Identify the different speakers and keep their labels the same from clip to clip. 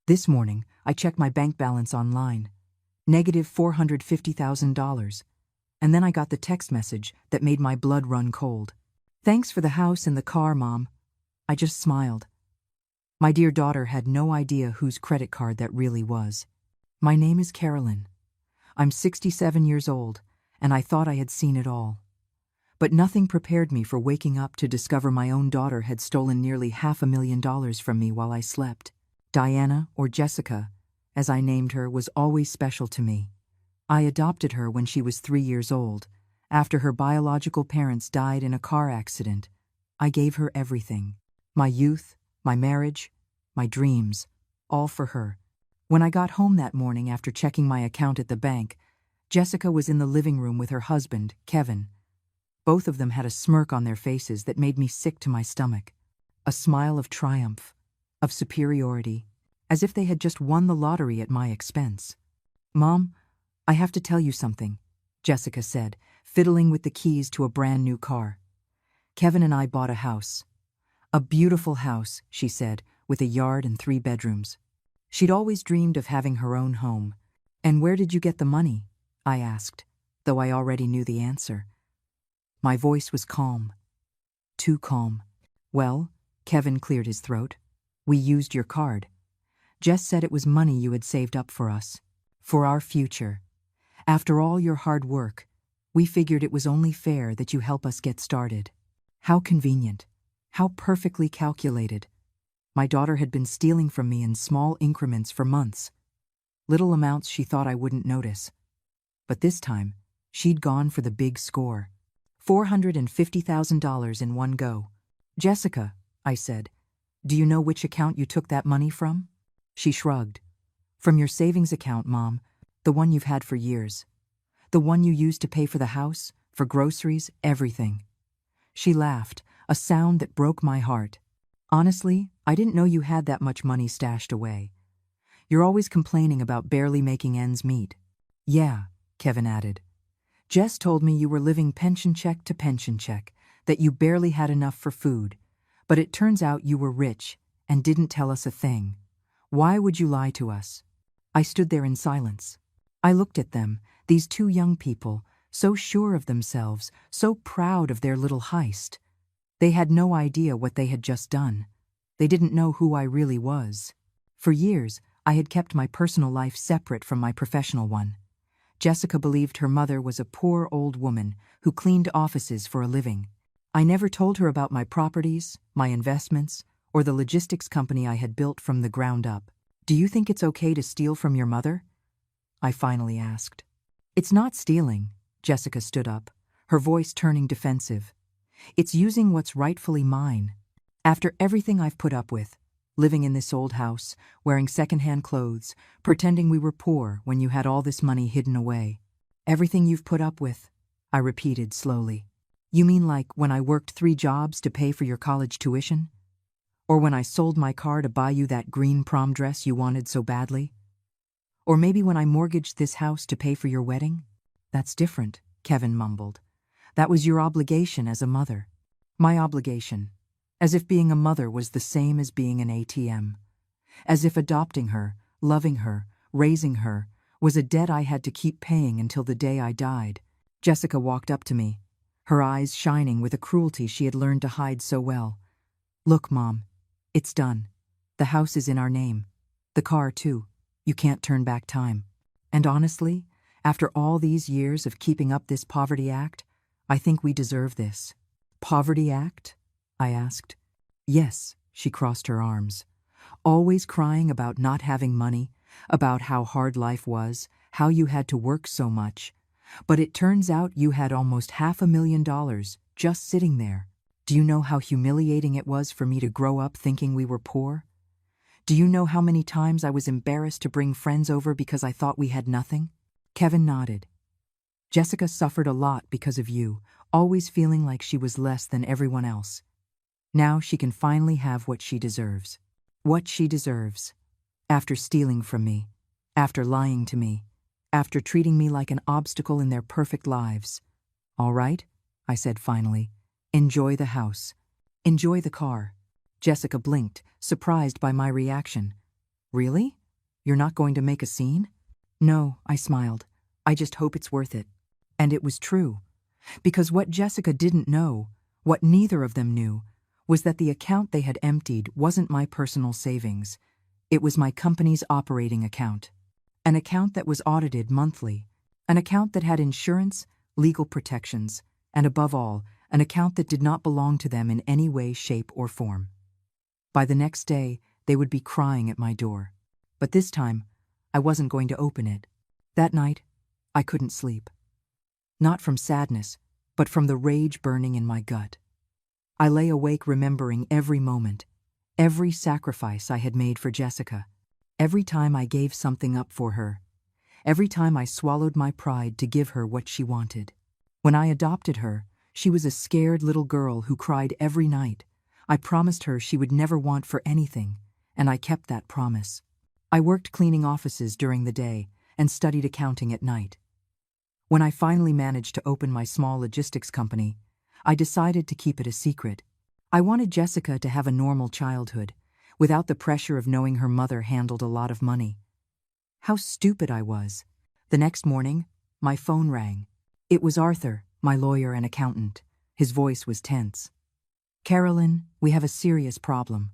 Speaker 1: This morning, I checked my bank balance online. Negative $450,000. And then I got the text message that made my blood run cold. Thanks for the house and the car, Mom. I just smiled. My dear daughter had no idea whose credit card that really was. My name is Carolyn. I'm 67 years old, and I thought I had seen it all. But nothing prepared me for waking up to discover my own daughter had stolen nearly $500,000 from me while I slept. Diana, or Jessica, as I named her, was always special to me. I adopted her when she was 3 years old. After her biological parents died in a car accident, I gave her everything. My youth, my marriage, my dreams, all for her. When I got home that morning after checking my account at the bank, Jessica was in the living room with her husband, Kevin. Both of them had a smirk on their faces that made me sick to my stomach. A smile of triumph, of superiority, as if they had just won the lottery at my expense. "Mom, I have to tell you something," Jessica said, fiddling with the keys to a brand new car. "Kevin and I bought a house. A beautiful house," she said, with a yard and 3 bedrooms. She'd always dreamed of having her own home. "And where did you get the money?" I asked, though I already knew the answer. My voice was calm. Too calm. "Well," Kevin cleared his throat, "we used your card. Jess said it was money you had saved up for us. For our future. After all your hard work, we figured it was only fair that you help us get started." How convenient. How perfectly calculated. My daughter had been stealing from me in small increments for months. Little amounts she thought I wouldn't notice. But this time, she'd gone for the big score. $450,000 in one go. "Jessica," I said, "do you know which account you took that money from?" She shrugged. "From your savings account, Mom, the one you've had for years. The one you used to pay for the house, for groceries, everything." She laughed, a sound that broke my heart. "Honestly, I didn't know you had that much money stashed away. You're always complaining about barely making ends meet." "Yeah," Kevin added. "Jess told me you were living pension check to pension check, that you barely had enough for food. But it turns out you were rich and didn't tell us a thing. Why would you lie to us?" I stood there in silence. I looked at them, these 2 young people, so sure of themselves, so proud of their little heist. They had no idea what they had just done. They didn't know who I really was. For years, I had kept my personal life separate from my professional one. Jessica believed her mother was a poor old woman who cleaned offices for a living. I never told her about my properties, my investments, or the logistics company I had built from the ground up. "Do you think it's okay to steal from your mother?" I finally asked. "It's not stealing," Jessica stood up, her voice turning defensive. "It's using what's rightfully mine. After everything I've put up with, living in this old house, wearing secondhand clothes, pretending we were poor when you had all this money hidden away. Everything you've put up with," I repeated slowly. "You mean like when I worked 3 jobs to pay for your college tuition? Or when I sold my car to buy you that green prom dress you wanted so badly? Or maybe when I mortgaged this house to pay for your wedding?" "That's different," Kevin mumbled. "That was your obligation as a mother." "My obligation. As if being a mother was the same as being an ATM. As if adopting her, loving her, raising her, was a debt I had to keep paying until the day I died." Jessica walked up to me, her eyes shining with a cruelty she had learned to hide so well. "Look, Mom, it's done. The house is in our name. The car, too. You can't turn back time. And honestly, after all these years of keeping up this poverty act, I think we deserve this." "Poverty act?" I asked. "Yes," she crossed her arms. "Always crying about not having money, about how hard life was, how you had to work so much. But it turns out you had almost $500,000 just sitting there. Do you know how humiliating it was for me to grow up thinking we were poor? Do you know how many times I was embarrassed to bring friends over because I thought we had nothing?" Kevin nodded. "Jessica suffered a lot because of you, always feeling like she was less than everyone else. Now she can finally have what she deserves. What she deserves. After stealing from me, after lying to me, after treating me like an obstacle in their perfect lives. All right," I said finally, "enjoy the house. Enjoy the car." Jessica blinked, surprised by my reaction. Really? You're not going to make a scene? No, I smiled. I just hope it's worth it. And it was true. Because what Jessica didn't know, what neither of them knew, was that the account they had emptied wasn't my personal savings. It was my company's operating account. An account that was audited monthly. An account that had insurance, legal protections, and above all, an account that did not belong to them in any way, shape, or form. By the next day, they would be crying at my door. But this time, I wasn't going to open it. That night, I couldn't sleep. Not from sadness, but from the rage burning in my gut. I lay awake remembering every moment, every sacrifice I had made for Jessica, every time I gave something up for her, every time I swallowed my pride to give her what she wanted. When I adopted her, she was a scared little girl who cried every night. I promised her she would never want for anything, and I kept that promise. I worked cleaning offices during the day and studied accounting at night. When I finally managed to open my small logistics company, I decided to keep it a secret. I wanted Jessica to have a normal childhood, without the pressure of knowing her mother handled a lot of money. How stupid I was. The next morning, my phone rang. It was Arthur, my lawyer and accountant. His voice was tense. Carolyn, we have a serious problem.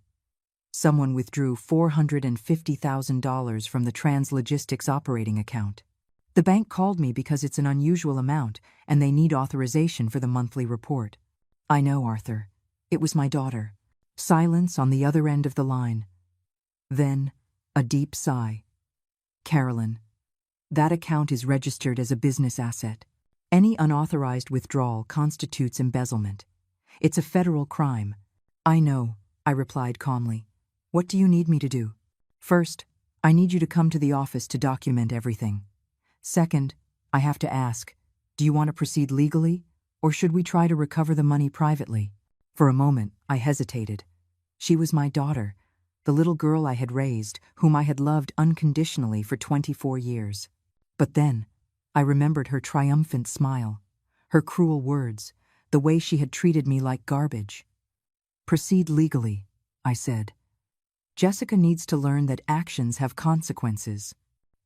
Speaker 1: Someone withdrew $450,000 from the Trans-Logistics operating account. The bank called me because it's an unusual amount and they need authorization for the monthly report. I know, Arthur. It was my daughter. Silence on the other end of the line. Then, a deep sigh. Carolyn, that account is registered as a business asset. Any unauthorized withdrawal constitutes embezzlement. It's a federal crime. I know, I replied calmly. What do you need me to do? First, I need you to come to the office to document everything. Second, I have to ask, do you want to proceed legally, or should we try to recover the money privately? For a moment, I hesitated. She was my daughter, the little girl I had raised, whom I had loved unconditionally for 24 years. But then, I remembered her triumphant smile, her cruel words, the way she had treated me like garbage. Proceed legally, I said. Jessica needs to learn that actions have consequences.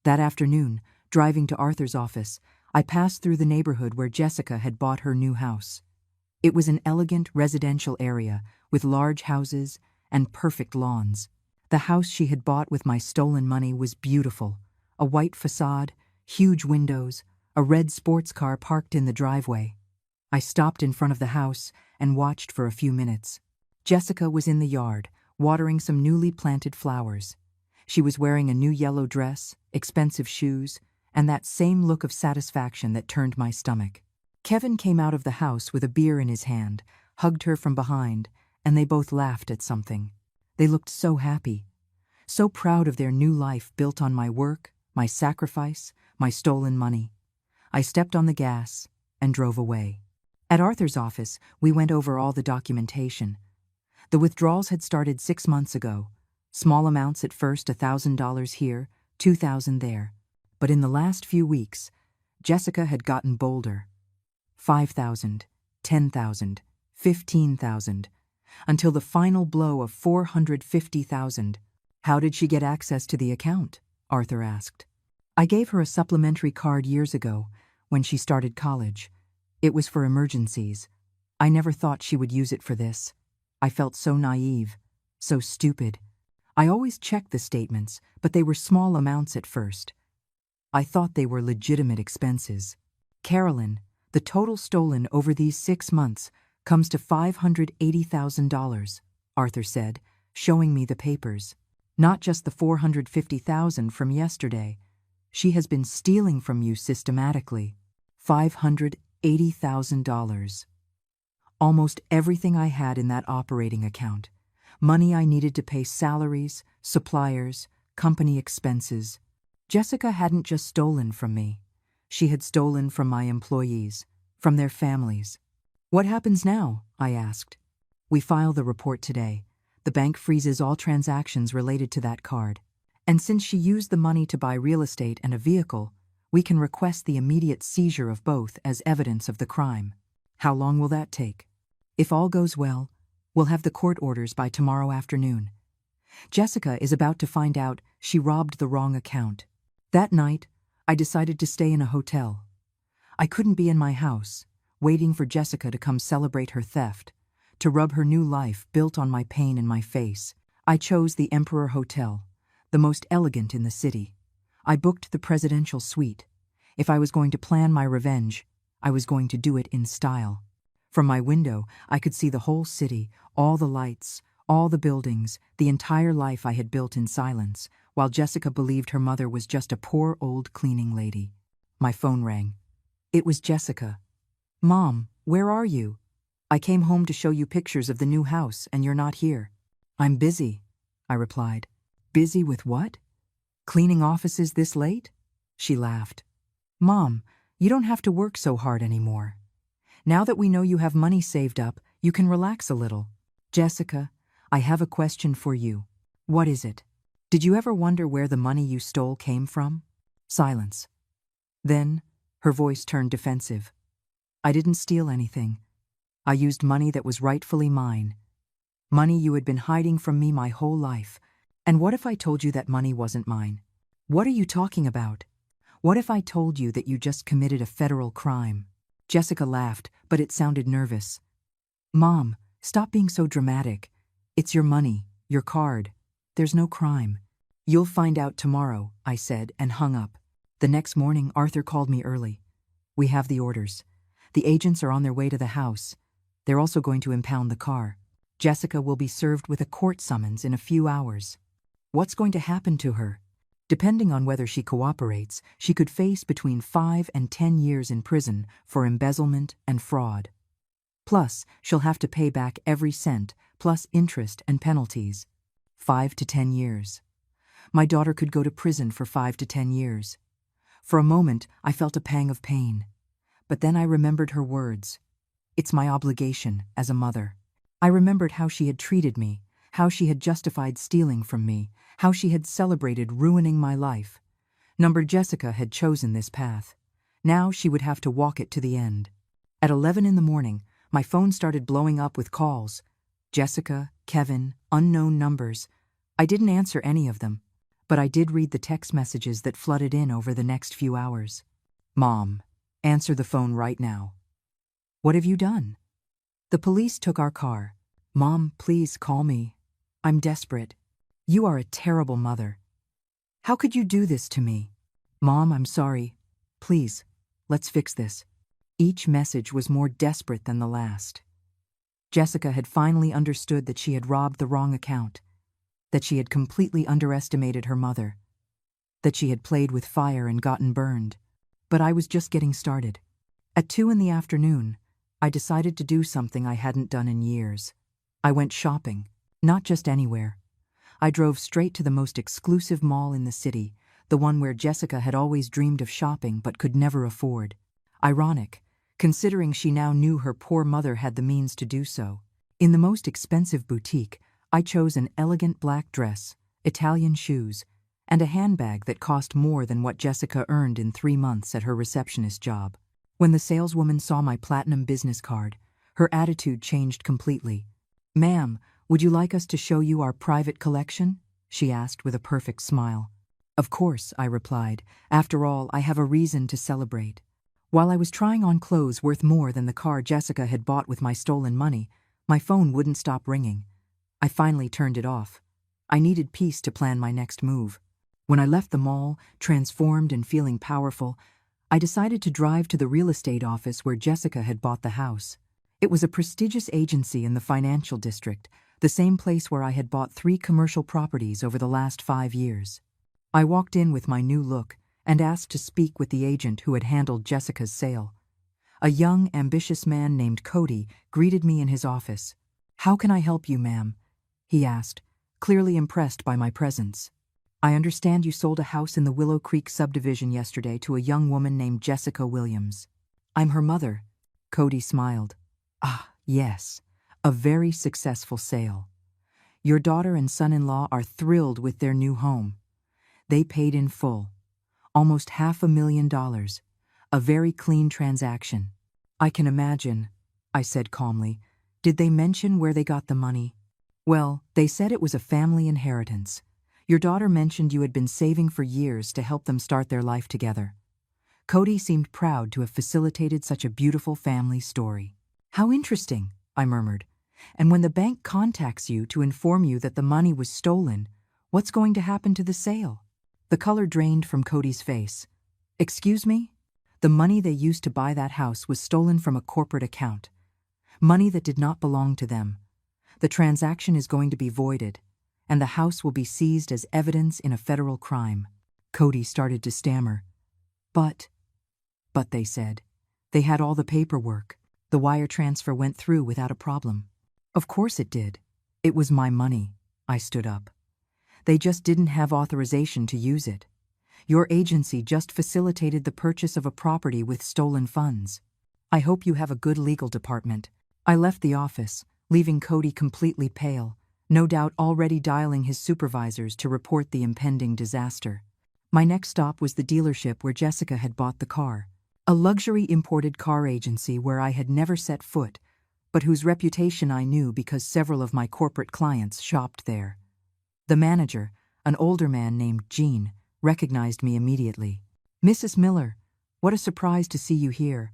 Speaker 1: That afternoon, driving to Arthur's office, I passed through the neighborhood where Jessica had bought her new house. It was an elegant residential area with large houses and perfect lawns. The house she had bought with my stolen money was beautiful. A white facade, huge windows, a red sports car parked in the driveway. I stopped in front of the house and watched for a few minutes. Jessica was in the yard, watering some newly planted flowers. She was wearing a new yellow dress, expensive shoes, and that same look of satisfaction that turned my stomach. Kevin came out of the house with a beer in his hand, hugged her from behind, and they both laughed at something. They looked so happy, so proud of their new life built on my work, my sacrifice, my stolen money. I stepped on the gas and drove away. At Arthur's office, we went over all the documentation. The withdrawals had started 6 months ago. Small amounts at first, $1,000 here, $2,000 there. But in the last few weeks, Jessica had gotten bolder. $5,000, $10,000, $15,000, until the final blow of $450,000. How did she get access to the account? Arthur asked. I gave her a supplementary card years ago, when she started college. It was for emergencies. I never thought she would use it for this. I felt so naive, so stupid. I always checked the statements, but they were small amounts at first. I thought they were legitimate expenses. Carolyn, the total stolen over these 6 months comes to $580,000, Arthur said, showing me the papers. Not just the $450,000 from yesterday. She has been stealing from you systematically. $580,000. Almost everything I had in that operating account. Money I needed to pay salaries, suppliers, company expenses. Jessica hadn't just stolen from me. She had stolen from my employees, from their families. What happens now? I asked. We file the report today. The bank freezes all transactions related to that card. And since she used the money to buy real estate and a vehicle, we can request the immediate seizure of both as evidence of the crime. How long will that take? If all goes well, we'll have the court orders by tomorrow afternoon. Jessica is about to find out she robbed the wrong account. That night, I decided to stay in a hotel. I couldn't be in my house, waiting for Jessica to come celebrate her theft, to rub her new life built on my pain in my face. I chose the Emperor Hotel, the most elegant in the city. I booked the presidential suite. If I was going to plan my revenge, I was going to do it in style. From my window, I could see the whole city, all the lights, all the buildings, the entire life I had built in silence, while Jessica believed her mother was just a poor old cleaning lady. My phone rang. It was Jessica. "Mom, where are you? I came home to show you pictures of the new house and you're not here." "I'm busy," I replied. "Busy with what? Cleaning offices this late?" She laughed. "Mom, you don't have to work so hard anymore. Now that we know you have money saved up, you can relax a little. Jessica, I have a question for you." "What is it?" "Did you ever wonder where the money you stole came from?" Silence. Then, her voice turned defensive. "I didn't steal anything. I used money that was rightfully mine. Money you had been hiding from me my whole life. And what if I told you that money wasn't mine? What are you talking about? What if I told you that you just committed a federal crime?" Jessica laughed, but it sounded nervous. "Mom, stop being so dramatic. It's your money, your card. There's no crime." "You'll find out tomorrow," I said, and hung up. The next morning, Arthur called me early. "We have the orders. The agents are on their way to the house. They're also going to impound the car. Jessica will be served with a court summons in a few hours." "What's going to happen to her?" "Depending on whether she cooperates, she could face between 5 and 10 years in prison for embezzlement and fraud. Plus, she'll have to pay back every cent, plus interest and penalties. 5 to 10 years. My daughter could go to prison for 5 to 10 years. For a moment, I felt a pang of pain. But then I remembered her words. It's my obligation as a mother. I remembered how she had treated me, how she had justified stealing from me, how she had celebrated ruining my life. Number Jessica had chosen this path. Now she would have to walk it to the end. At 11 in the morning, my phone started blowing up with calls. Jessica, Kevin, unknown numbers. I didn't answer any of them, but I did read the text messages that flooded in over the next few hours. "Mom, answer the phone right now." "What have you done?" "The police took our car." "Mom, please call me. I'm desperate. You are a terrible mother. How could you do this to me?" "Mom, I'm sorry. Please, let's fix this." Each message was more desperate than the last. Jessica had finally understood that she had robbed the wrong account, that she had completely underestimated her mother, that she had played with fire and gotten burned. But I was just getting started. At 2 in the afternoon, I decided to do something I hadn't done in years. I went shopping, not just anywhere. I drove straight to the most exclusive mall in the city, the one where Jessica had always dreamed of shopping but could never afford. Ironic, considering she now knew her poor mother had the means to do so. In the most expensive boutique, I chose an elegant black dress, Italian shoes, and a handbag that cost more than what Jessica earned in 3 months at her receptionist job. When the saleswoman saw my platinum business card, her attitude changed completely. "Ma'am, would you like us to show you our private collection?" she asked with a perfect smile. "Of course," I replied. "After all, I have a reason to celebrate." While I was trying on clothes worth more than the car Jessica had bought with my stolen money, my phone wouldn't stop ringing. I finally turned it off. I needed peace to plan my next move. When I left the mall, transformed and feeling powerful, I decided to drive to the real estate office where Jessica had bought the house. It was a prestigious agency in the financial district, the same place where I had bought 3 commercial properties over the last 5 years. I walked in with my new look and asked to speak with the agent who had handled Jessica's sale. A young, ambitious man named Cody greeted me in his office. "How can I help you, ma'am?" he asked, clearly impressed by my presence. "I understand you sold a house in the Willow Creek subdivision yesterday to a young woman named Jessica Williams." "I'm her mother." Cody smiled. "Ah, yes. A very successful sale. Your daughter and son-in-law are thrilled with their new home. They paid in full. Almost $500,000. A very clean transaction." "I can imagine," I said calmly. "Did they mention where they got the money?" Well, they said it was a family inheritance. Your daughter mentioned you had been saving for years to help them start their life together. Cody seemed proud to have facilitated such a beautiful family story. How interesting, I murmured. And when the bank contacts you to inform you that the money was stolen, what's going to happen to the sale? The color drained from Cody's face. Excuse me? The money they used to buy that house was stolen from a corporate account. Money that did not belong to them. The transaction is going to be voided, and the house will be seized as evidence in a federal crime. Cody started to stammer. But they said. They had all the paperwork. The wire transfer went through without a problem. Of course it did. It was my money. I stood up. They just didn't have authorization to use it. Your agency just facilitated the purchase of a property with stolen funds. I hope you have a good legal department. I left the office, leaving Cody completely pale, no doubt already dialing his supervisors to report the impending disaster. My next stop was the dealership where Jessica had bought the car. A luxury imported car agency where I had never set foot, but whose reputation I knew because several of my corporate clients shopped there. The manager, an older man named Gene, recognized me immediately. Mrs. Miller, what a surprise to see you here.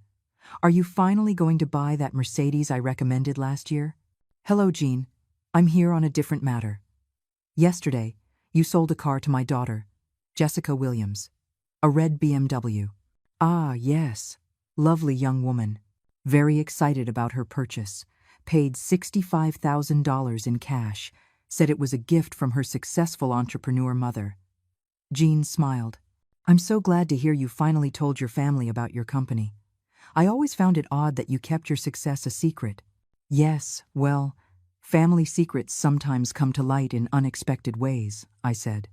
Speaker 1: Are you finally going to buy that Mercedes I recommended last year? Hello, Gene. I'm here on a different matter. Yesterday, you sold a car to my daughter, Jessica Williams. A red BMW. Ah, yes. Lovely young woman. Very excited about her purchase. Paid $65,000 in cash. Said it was a gift from her successful entrepreneur mother. Jean smiled. I'm so glad to hear you finally told your family about your company. I always found it odd that you kept your success a secret. Yes, well, family secrets sometimes come to light in unexpected ways, I said.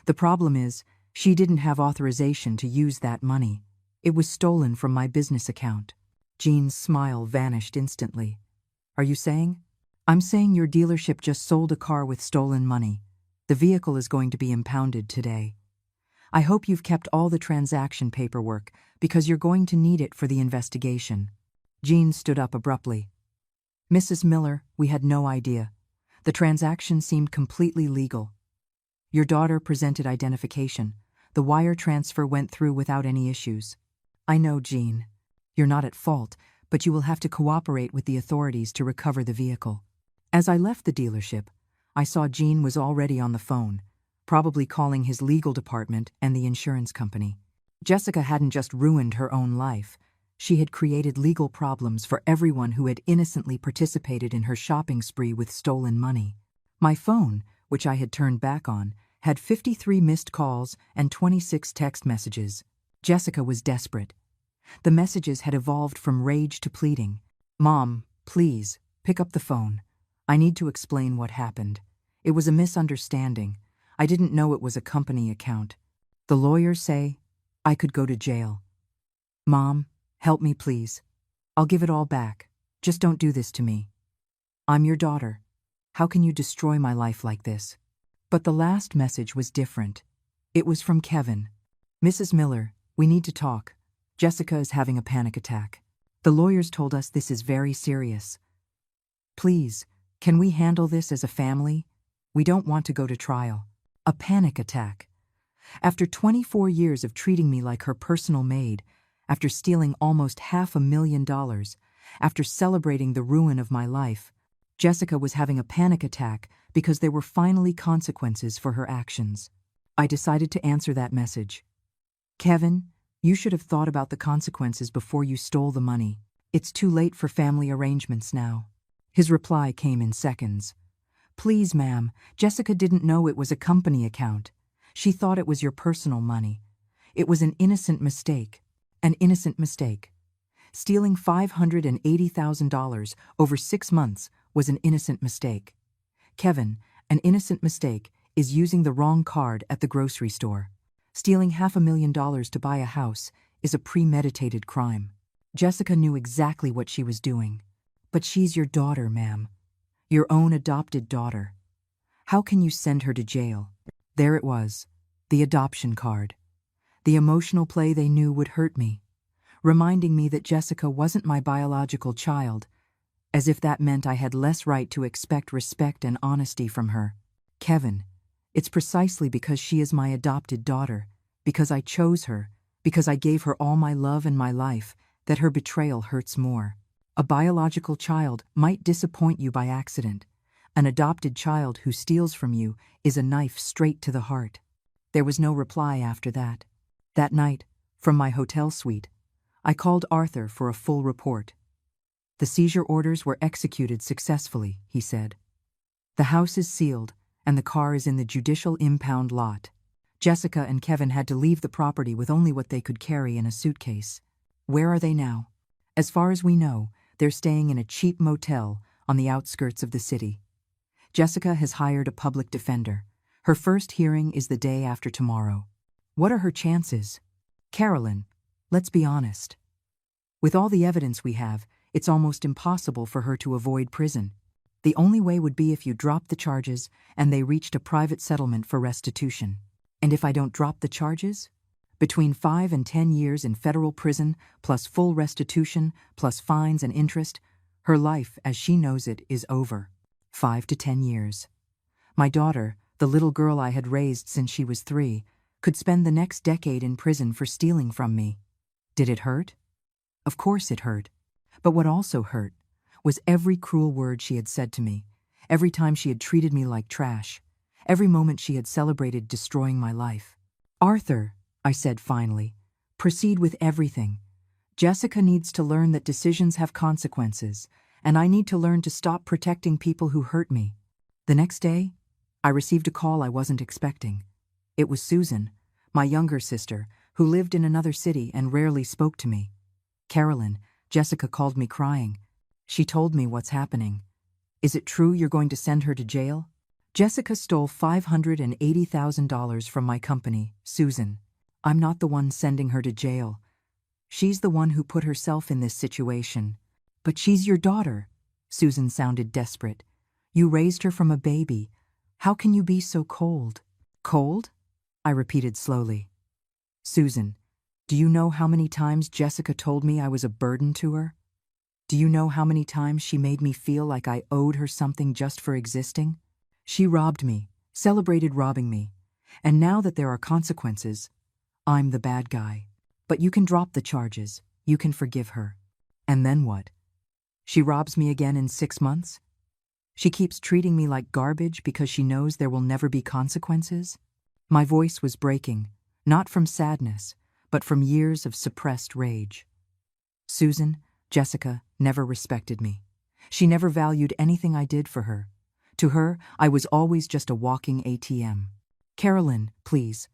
Speaker 1: The problem is, she didn't have authorization to use that money. It was stolen from my business account. Jean's smile vanished instantly. Are you saying? I'm saying your dealership just sold a car with stolen money. The vehicle is going to be impounded today. I hope you've kept all the transaction paperwork because you're going to need it for the investigation. Jean stood up abruptly. Mrs. Miller, we had no idea. The transaction seemed completely legal. Your daughter presented identification. The wire transfer went through without any issues. I know, Jean. You're not at fault, but you will have to cooperate with the authorities to recover the vehicle. As I left the dealership, I saw Jean was already on the phone, probably calling his legal department and the insurance company. Jessica hadn't just ruined her own life. She had created legal problems for everyone who had innocently participated in her shopping spree with stolen money. My phone, which I had turned back on, had 53 missed calls and 26 text messages. Jessica was desperate. The messages had evolved from rage to pleading. Mom, please, pick up the phone. I need to explain what happened. It was a misunderstanding. I didn't know it was a company account. The lawyers say I could go to jail. Mom, help me please. I'll give it all back. Just don't do this to me. I'm your daughter. How can you destroy my life like this? But the last message was different. It was from Kevin. Mrs. Miller, we need to talk. Jessica is having a panic attack. The lawyers told us this is very serious. Please, can we handle this as a family? We don't want to go to trial. A panic attack. After 24 years of treating me like her personal maid, after stealing almost $500,000, after celebrating the ruin of my life, Jessica was having a panic attack because there were finally consequences for her actions. I decided to answer that message. Kevin, you should have thought about the consequences before you stole the money. It's too late for family arrangements now. His reply came in seconds. Please, ma'am, Jessica didn't know it was a company account. She thought it was your personal money. It was an innocent mistake. An innocent mistake. Stealing $580,000 over 6 months was an innocent mistake. Kevin, an innocent mistake is using the wrong card at the grocery store. Stealing $500,000 to buy a house is a premeditated crime. Jessica knew exactly what she was doing. But she's your daughter, ma'am. Your own adopted daughter. How can you send her to jail? There it was, the adoption card. The emotional play they knew would hurt me, reminding me that Jessica wasn't my biological child, as if that meant I had less right to expect respect and honesty from her. Kevin, it's precisely because she is my adopted daughter, because I chose her, because I gave her all my love and my life, that her betrayal hurts more. A biological child might disappoint you by accident. An adopted child who steals from you is a knife straight to the heart. There was no reply after that. That night, from my hotel suite, I called Arthur for a full report. The seizure orders were executed successfully, he said. The house is sealed, and the car is in the judicial impound lot. Jessica and Kevin had to leave the property with only what they could carry in a suitcase. Where are they now? As far as we know, they're staying in a cheap motel on the outskirts of the city. Jessica has hired a public defender. Her first hearing is the day after tomorrow. What are her chances? Carolyn, let's be honest. With all the evidence we have, it's almost impossible for her to avoid prison. The only way would be if you dropped the charges and they reached a private settlement for restitution. And if I don't drop the charges? Between 5 and 10 years in federal prison, plus full restitution, plus fines and interest, her life, as she knows it, is over. 5 to 10 years. My daughter, the little girl I had raised since she was 3, could spend the next decade in prison for stealing from me. Did it hurt? Of course it hurt. But what also hurt was every cruel word she had said to me, every time she had treated me like trash, every moment she had celebrated destroying my life. Arthur, I said finally, proceed with everything. Jessica needs to learn that decisions have consequences, and I need to learn to stop protecting people who hurt me. The next day, I received a call I wasn't expecting. It was Susan, my younger sister, who lived in another city and rarely spoke to me. Carolyn, Jessica called me crying. She told me what's happening. Is it true you're going to send her to jail? Jessica stole $580,000 from my company, Susan. I'm not the one sending her to jail. She's the one who put herself in this situation. But she's your daughter. Susan sounded desperate. You raised her from a baby. How can you be so cold? Cold? I repeated slowly. Susan, do you know how many times Jessica told me I was a burden to her? Do you know how many times she made me feel like I owed her something just for existing? She robbed me, celebrated robbing me, and now that there are consequences, I'm the bad guy. But you can drop the charges, you can forgive her. And then what? She robs me again in 6 months? She keeps treating me like garbage because she knows there will never be consequences? My voice was breaking, not from sadness, but from years of suppressed rage. Susan, Jessica, never respected me. She never valued anything I did for her. To her, I was always just a walking ATM. Carolyn, please.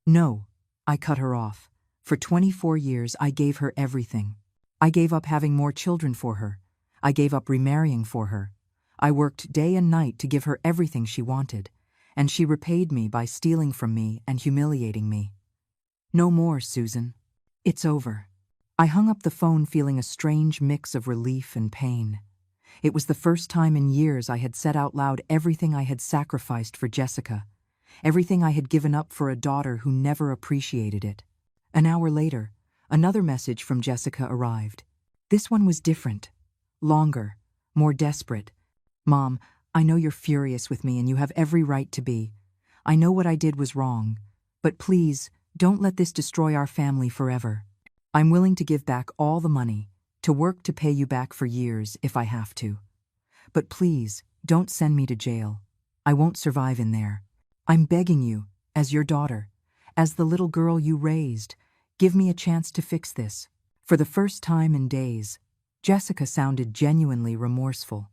Speaker 1: No, I cut her off. For 24 years, I gave her everything. I gave up having more children for her. I gave up remarrying for her. I worked day and night to give her everything she wanted, and she repaid me by stealing from me and humiliating me. No more, Susan. It's over. I hung up the phone feeling a strange mix of relief and pain. It was the first time in years I had said out loud everything I had sacrificed for Jessica, everything I had given up for a daughter who never appreciated it. An hour later, another message from Jessica arrived. This one was different, longer, more desperate. Mom, I know you're furious with me and you have every right to be. I know what I did was wrong, but please, don't let this destroy our family forever. I'm willing to give back all the money, to work to pay you back for years if I have to. But please, don't send me to jail. I won't survive in there. I'm begging you, as your daughter, as the little girl you raised, give me a chance to fix this. For the first time in days, Jessica sounded genuinely remorseful.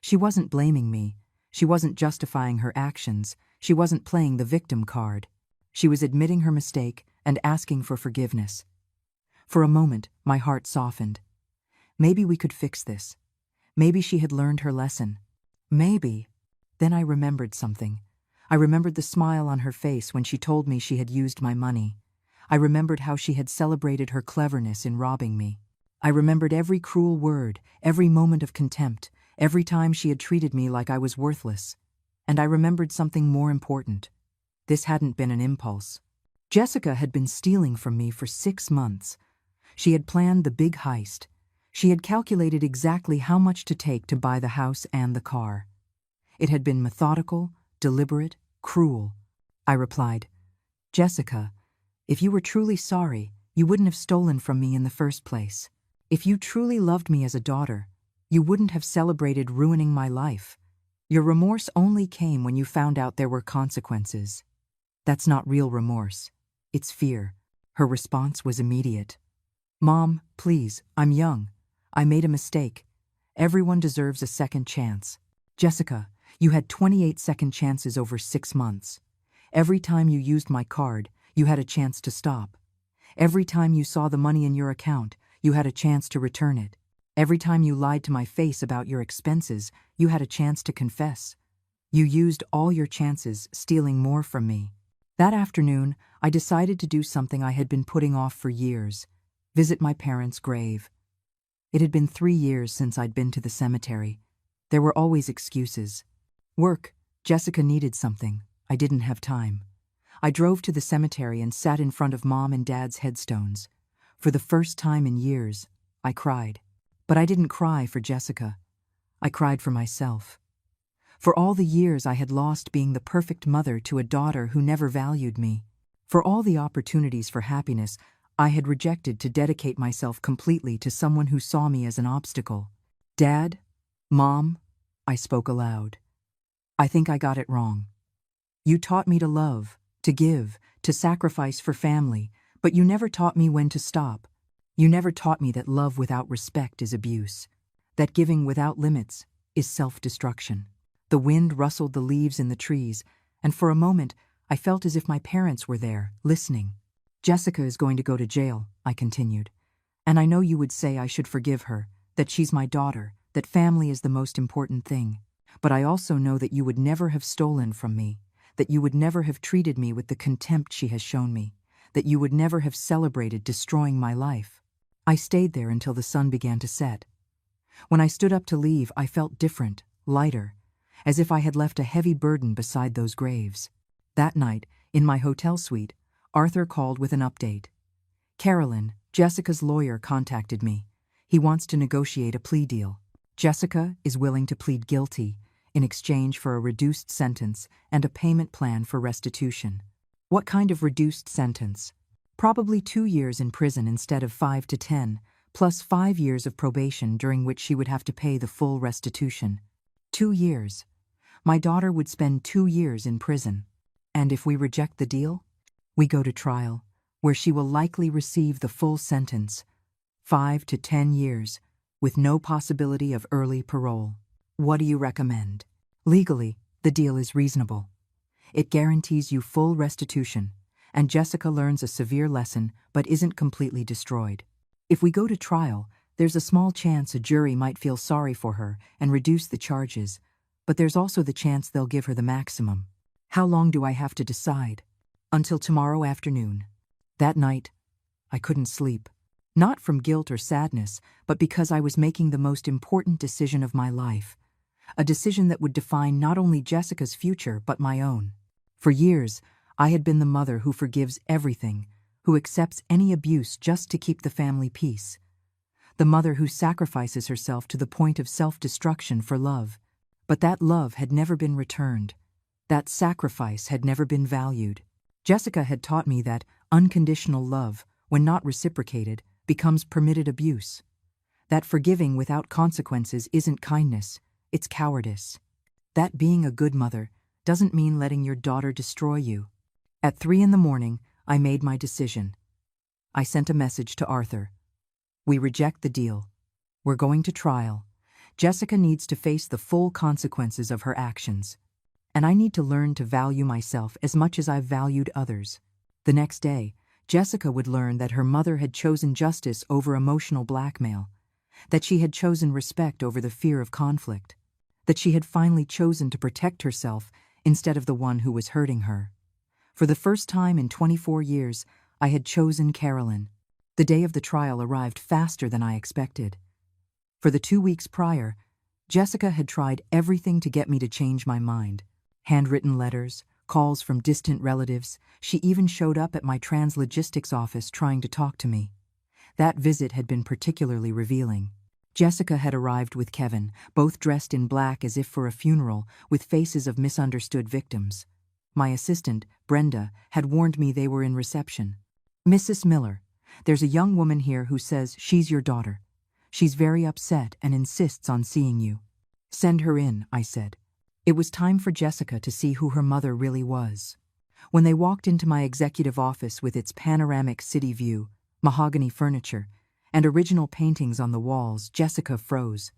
Speaker 1: She wasn't blaming me. She wasn't justifying her actions. She wasn't playing the victim card. She was admitting her mistake and asking for forgiveness. For a moment, my heart softened. Maybe we could fix this. Maybe she had learned her lesson. Maybe. Then I remembered something. I remembered the smile on her face when she told me she had used my money. I remembered how she had celebrated her cleverness in robbing me. I remembered every cruel word, every moment of contempt, every time she had treated me like I was worthless. And I remembered something more important. This hadn't been an impulse. Jessica had been stealing from me for 6 months. She had planned the big heist. She had calculated exactly how much to take to buy the house and the car. It had been methodical, deliberate, cruel. I replied, "Jessica, if you were truly sorry, you wouldn't have stolen from me in the first place. If you truly loved me as a daughter, you wouldn't have celebrated ruining my life. Your remorse only came when you found out there were consequences. That's not real remorse. It's fear." Her response was immediate. "Mom, please, I'm young. I made a mistake. Everyone deserves a second chance. Jessica, you had 28 second chances over 6 months. Every time you used my card, you had a chance to stop. Every time you saw the money in your account, you had a chance to return it. Every time you lied to my face about your expenses, you had a chance to confess. You used all your chances, stealing more from me. That afternoon, I decided to do something I had been putting off for years: visit my parents' grave. It had been 3 years since I'd been to the cemetery. There were always excuses. Work, Jessica needed something. I didn't have time. I drove to the cemetery and sat in front of Mom and Dad's headstones. For the first time in years, I cried. But I didn't cry for Jessica. I cried for myself. For all the years I had lost being the perfect mother to a daughter who never valued me. For all the opportunities for happiness I had rejected to dedicate myself completely to someone who saw me as an obstacle. "Dad, Mom," I spoke aloud, "I think I got it wrong. You taught me to love, to give, to sacrifice for family, but you never taught me when to stop. You never taught me that love without respect is abuse, that giving without limits is self-destruction." The wind rustled the leaves in the trees, and for a moment I felt as if my parents were there, listening. "Jessica is going to go to jail," I continued. "And I know you would say I should forgive her, that she's my daughter, that family is the most important thing. But I also know that you would never have stolen from me, that you would never have treated me with the contempt she has shown me, that you would never have celebrated destroying my life." I stayed there until the sun began to set. When I stood up to leave, I felt different, lighter, as if I had left a heavy burden beside those graves. That night, in my hotel suite, Arthur called with an update. "Carolyn, Jessica's lawyer contacted me. He wants to negotiate a plea deal. Jessica is willing to plead guilty in exchange for a reduced sentence and a payment plan for restitution." "What kind of reduced sentence?" "Probably 2 years in prison instead of 5 to 10, plus 5 years of probation during which she would have to pay the full restitution." 2 years. My daughter would spend 2 years in prison. And if we reject the deal, we go to trial, where she will likely receive the full sentence, 5 to 10 years, with no possibility of early parole. What do you recommend? Legally, the deal is reasonable. It guarantees you full restitution, and Jessica learns a severe lesson but isn't completely destroyed. If we go to trial, there's a small chance a jury might feel sorry for her and reduce the charges, but there's also the chance they'll give her the maximum. How long do I have to decide? Until tomorrow afternoon. That night, I couldn't sleep. Not from guilt or sadness, but because I was making the most important decision of my life. A decision that would define not only Jessica's future, but my own. For years, I had been the mother who forgives everything, who accepts any abuse just to keep the family peace. The mother who sacrifices herself to the point of self-destruction for love. But that love had never been returned. That sacrifice had never been valued. Jessica had taught me that unconditional love, when not reciprocated, becomes permitted abuse. That forgiving without consequences isn't kindness, it's cowardice. That being a good mother doesn't mean letting your daughter destroy you. At 3 in the morning, I made my decision. I sent a message to Arthur. "We reject the deal. We're going to trial. Jessica needs to face the full consequences of her actions. And I need to learn to value myself as much as I've valued others." The next day, Jessica would learn that her mother had chosen justice over emotional blackmail, that she had chosen respect over the fear of conflict, that she had finally chosen to protect herself instead of the one who was hurting her. For the first time in 24 years, I had chosen Carolyn. The day of the trial arrived faster than I expected. For the 2 weeks prior, Jessica had tried everything to get me to change my mind. Handwritten letters, calls from distant relatives, she even showed up at my translogistics office trying to talk to me. That visit had been particularly revealing. Jessica had arrived with Kevin, both dressed in black as if for a funeral, with faces of misunderstood victims. My assistant, Brenda, had warned me they were in reception. "Mrs. Miller, there's a young woman here who says she's your daughter. She's very upset and insists on seeing you." "Send her in," I said. It was time for Jessica to see who her mother really was. When they walked into my executive office with its panoramic city view, mahogany furniture, and original paintings on the walls, Jessica froze.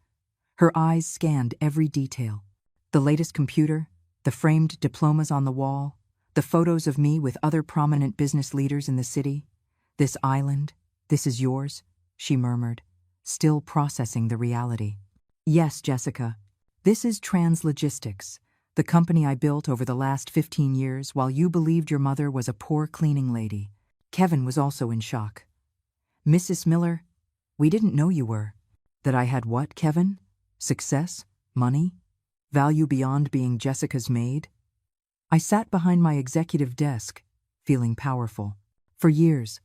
Speaker 1: Her eyes scanned every detail. The latest computer, the framed diplomas on the wall, the photos of me with other prominent business leaders in the city. "This island, this is yours," she murmured, still processing the reality. "Yes, Jessica. This is Translogistics, the company I built over the last 15 years while you believed your mother was a poor cleaning lady." Kevin was also in shock. "Mrs. Miller, we didn't know you were." "That I had what, Kevin? Success? Money? Value beyond being Jessica's maid?" I sat behind my executive desk, feeling powerful. "For years,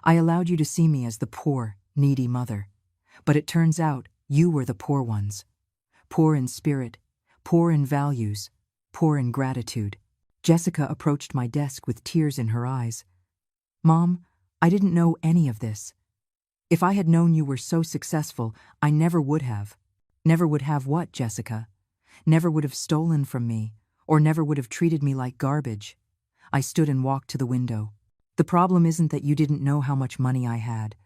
Speaker 1: I allowed you to see me as the poor, needy mother. But it turns out you were the poor ones. Poor in spirit, poor in values, poor in gratitude." Jessica approached my desk with tears in her eyes. "Mom, I didn't know any of this. If I had known you were so successful, I never would have." "Never would have what, Jessica?" "Never would have stolen from me, or never would have treated me like garbage." I stood and walked to the window. "The problem isn't that you didn't know how much money I had.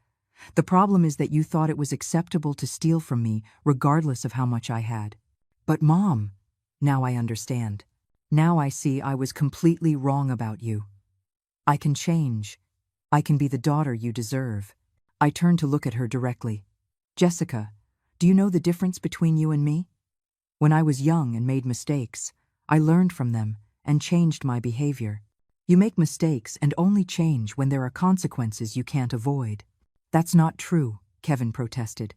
Speaker 1: The problem is that you thought it was acceptable to steal from me regardless of how much I had." "But Mom," "Now I understand. Now I see I was completely wrong about you. I can change. I can be the daughter you deserve." I turned to look at her directly. "Jessica, do you know the difference between you and me? When I was young and made mistakes, I learned from them and changed my behavior. You make mistakes and only change when there are consequences you can't avoid." "That's not true," Kevin protested.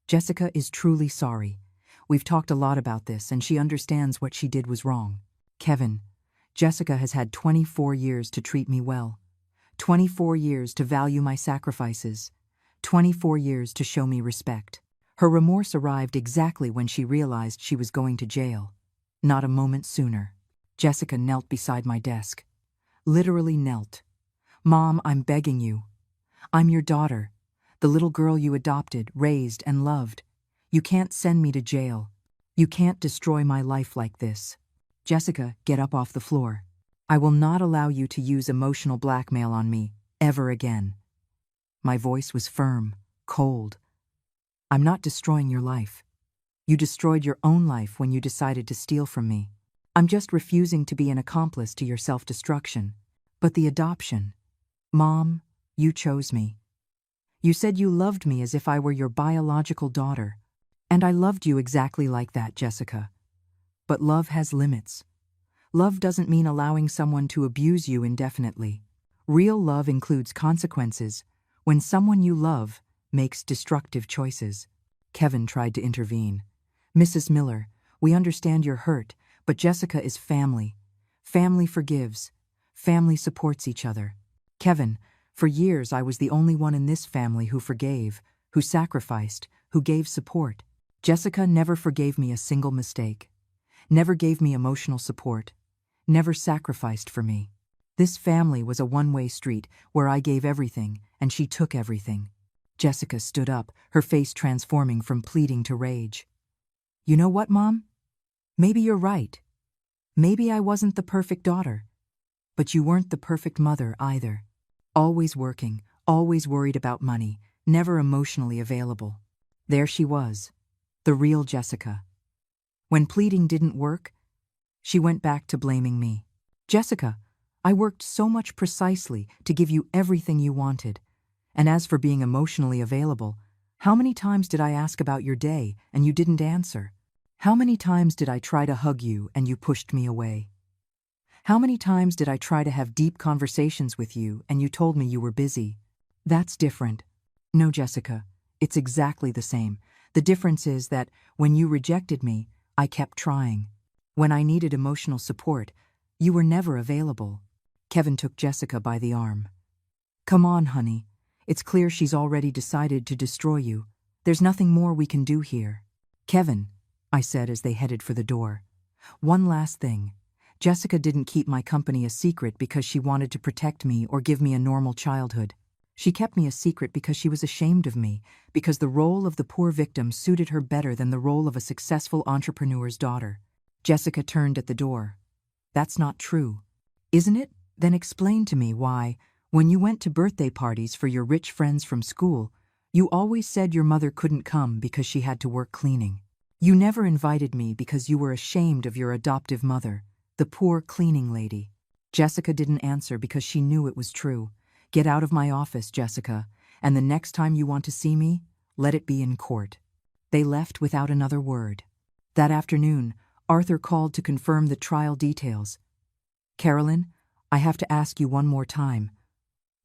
Speaker 1: "Jessica is truly sorry. We've talked a lot about this and she understands what she did was wrong." "Kevin, Jessica has had 24 years to treat me well. 24 years to value my sacrifices. 24 years to show me respect." Her remorse arrived exactly when she realized she was going to jail. Not a moment sooner. Jessica knelt beside my desk. Literally knelt. "Mom, I'm begging you. I'm your daughter, the little girl you adopted, raised, and loved. You can't send me to jail. You can't destroy my life like this. Jessica, get up off the floor. I will not allow you to use emotional blackmail on me, ever again." My voice was firm, cold. "I'm not destroying your life. You destroyed your own life when you decided to steal from me. I'm just refusing to be an accomplice to your self-destruction. But the adoption. Mom, you chose me. You said you loved me as if I were your biological daughter. And I loved you exactly like that, Jessica. But love has limits. Love doesn't mean allowing someone to abuse you indefinitely. Real love includes consequences when someone you love makes destructive choices." Kevin tried to intervene. "Mrs. Miller, we understand you're hurt, but Jessica is family. Family forgives. Family supports each other." "Kevin, for years I was the only one in this family who forgave, who sacrificed, who gave support. Jessica never forgave me a single mistake. Never gave me emotional support. Never sacrificed for me. This family was a one-way street where I gave everything and she took everything." Jessica stood up, her face transforming from pleading to rage. "You know what, Mom? Maybe you're right. Maybe I wasn't the perfect daughter. But you weren't the perfect mother either. Always working, always worried about money, never emotionally available." There she was, the real Jessica. When pleading didn't work, she went back to blaming me. "Jessica, I worked so much precisely to give you everything you wanted. And as for being emotionally available, how many times did I ask about your day and you didn't answer? How many times did I try to hug you and you pushed me away? How many times did I try to have deep conversations with you and you told me you were busy? That's different." "No, Jessica, it's exactly the same. The difference is that when you rejected me, I kept trying. When I needed emotional support, you were never available." Kevin took Jessica by the arm. "Come on, honey. It's clear she's already decided to destroy you. There's nothing more we can do here. Kevin, I said as they headed for the door. One last thing. Jessica didn't keep my company a secret because she wanted to protect me or give me a normal childhood. She kept me a secret because she was ashamed of me, because the role of the poor victim suited her better than the role of a successful entrepreneur's daughter. Jessica turned at the door. That's not true. Isn't it? Then explain to me why, when you went to birthday parties for your rich friends from school, you always said your mother couldn't come because she had to work cleaning. You never invited me because you were ashamed of your adoptive mother, the poor cleaning lady. Jessica didn't answer because she knew it was true. Get out of my office, Jessica, and the next time you want to see me, let it be in court. They left without another word. That afternoon, Arthur called to confirm the trial details. Carolyn, I have to ask you one more time.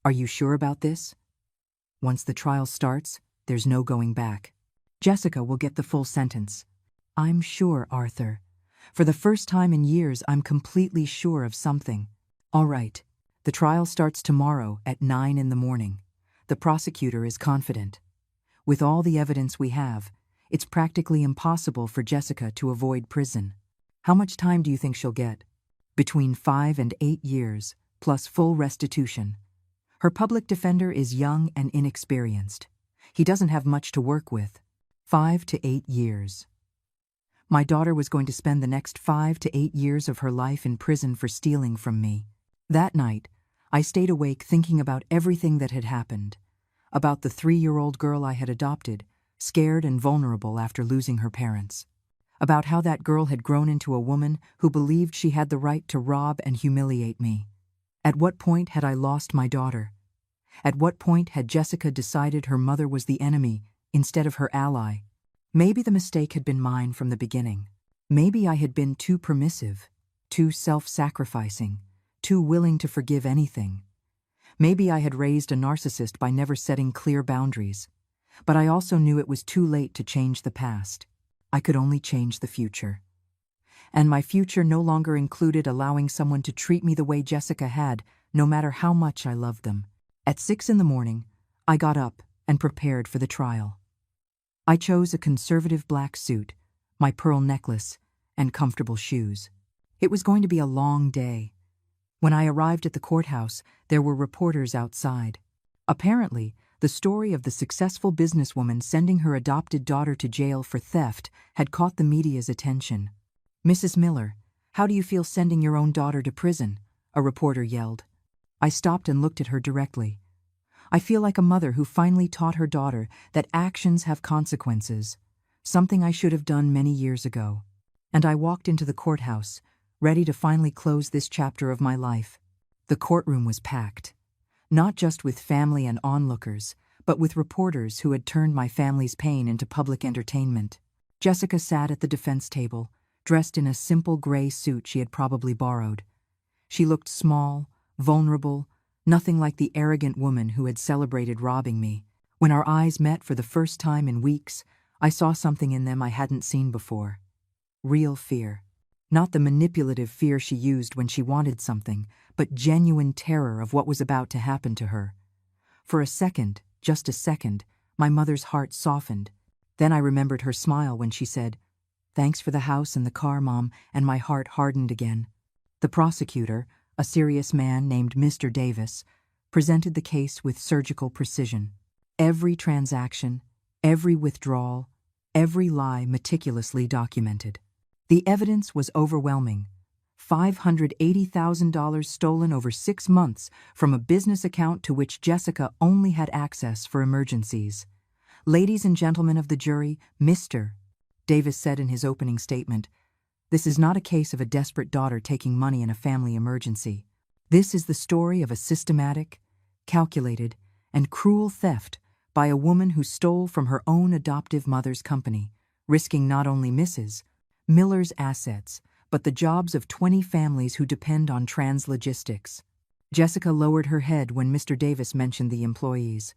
Speaker 1: Are you sure about this? Once the trial starts, there's no going back. Jessica will get the full sentence. I'm sure, Arthur. For the first time in years, I'm completely sure of something. All right. The trial starts tomorrow at 9 in the morning. The prosecutor is confident. With all the evidence we have, it's practically impossible for Jessica to avoid prison. How much time do you think she'll get? Between 5 and 8 years, plus full restitution. Her public defender is young and inexperienced. He doesn't have much to work with. 5 to 8 years. My daughter was going to spend the next 5 to 8 years of her life in prison for stealing from me. That night, I stayed awake thinking about everything that had happened. About the 3-year-old girl I had adopted, scared and vulnerable after losing her parents. About how that girl had grown into a woman who believed she had the right to rob and humiliate me. At what point had I lost my daughter? At what point had Jessica decided her mother was the enemy instead of her ally? Maybe the mistake had been mine from the beginning. Maybe I had been too permissive, too self-sacrificing, too willing to forgive anything. Maybe I had raised a narcissist by never setting clear boundaries. But I also knew it was too late to change the past. I could only change the future. And my future no longer included allowing someone to treat me the way Jessica had, no matter how much I loved them. At 6 in the morning, I got up and prepared for the trial. I chose a conservative black suit, my pearl necklace, and comfortable shoes. It was going to be a long day. When I arrived at the courthouse, there were reporters outside. Apparently, the story of the successful businesswoman sending her adopted daughter to jail for theft had caught the media's attention. Mrs. Miller, how do you feel sending your own daughter to prison? A reporter yelled. I stopped and looked at her directly. I feel like a mother who finally taught her daughter that actions have consequences, something I should have done many years ago. And I walked into the courthouse, ready to finally close this chapter of my life. The courtroom was packed, not just with family and onlookers, but with reporters who had turned my family's pain into public entertainment. Jessica sat at the defense table, dressed in a simple gray suit she had probably borrowed. She looked small, vulnerable, nothing like the arrogant woman who had celebrated robbing me. When our eyes met for the first time in weeks, I saw something in them I hadn't seen before. Real fear. Not the manipulative fear she used when she wanted something, but genuine terror of what was about to happen to her. For a second, just a second, my mother's heart softened. Then I remembered her smile when she said, "Thanks for the house and the car, Mom," and my heart hardened again. The prosecutor, a serious man named Mr. Davis, presented the case with surgical precision. Every transaction, every withdrawal, every lie meticulously documented. The evidence was overwhelming. $580,000 stolen over 6 months from a business account to which Jessica only had access for emergencies. Ladies and gentlemen of the jury, Mr. Davis said in his opening statement, "This is not a case of a desperate daughter taking money in a family emergency. This is the story of a systematic, calculated, and cruel theft by a woman who stole from her own adoptive mother's company, risking not only Mrs. Miller's assets, but the jobs of 20 families who depend on trans-logistics." Jessica lowered her head when Mr. Davis mentioned the employees.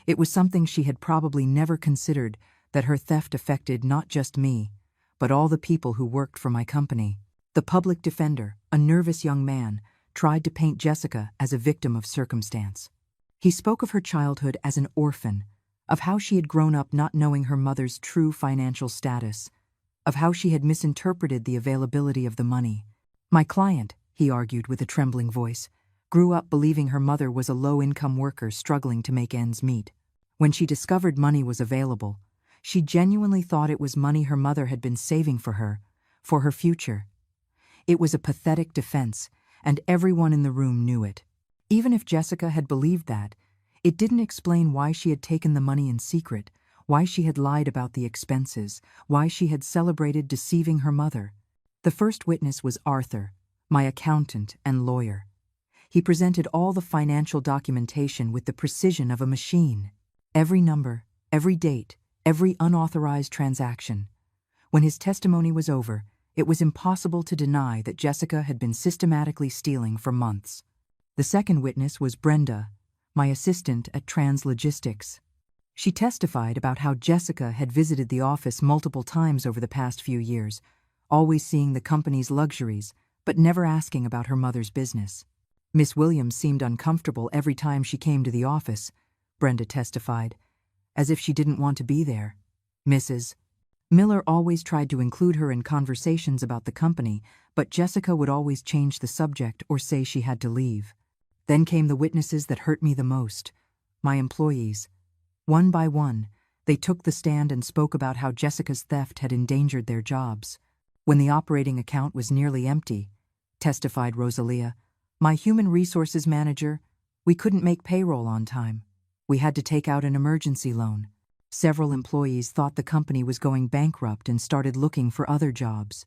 Speaker 1: It was something she had probably never considered, that her theft affected not just me, but all the people who worked for my company. The public defender, a nervous young man, tried to paint Jessica as a victim of circumstance. He spoke of her childhood as an orphan, of how she had grown up not knowing her mother's true financial status, of how she had misinterpreted the availability of the money. My client, he argued with a trembling voice, grew up believing her mother was a low-income worker struggling to make ends meet. When she discovered money was available, she genuinely thought it was money her mother had been saving for her future. It was a pathetic defense, and everyone in the room knew it. Even if Jessica had believed that, it didn't explain why she had taken the money in secret, why she had lied about the expenses, why she had celebrated deceiving her mother. The first witness was Arthur, my accountant and lawyer. He presented all the financial documentation with the precision of a machine. Every number, every date, every unauthorized transaction. When his testimony was over, it was impossible to deny that Jessica had been systematically stealing for months. The second witness was Brenda, my assistant at Translogistics. She testified about how Jessica had visited the office multiple times over the past few years, always seeing the company's luxuries, but never asking about her mother's business. Miss Williams seemed uncomfortable every time she came to the office, Brenda testified, as if she didn't want to be there. Mrs. Miller always tried to include her in conversations about the company, but Jessica would always change the subject or say she had to leave. Then came the witnesses that hurt me the most, my employees. One by one, they took the stand and spoke about how Jessica's theft had endangered their jobs. When the operating account was nearly empty, testified Rosalia, my human resources manager, we couldn't make payroll on time. We had to take out an emergency loan. Several employees thought the company was going bankrupt and started looking for other jobs.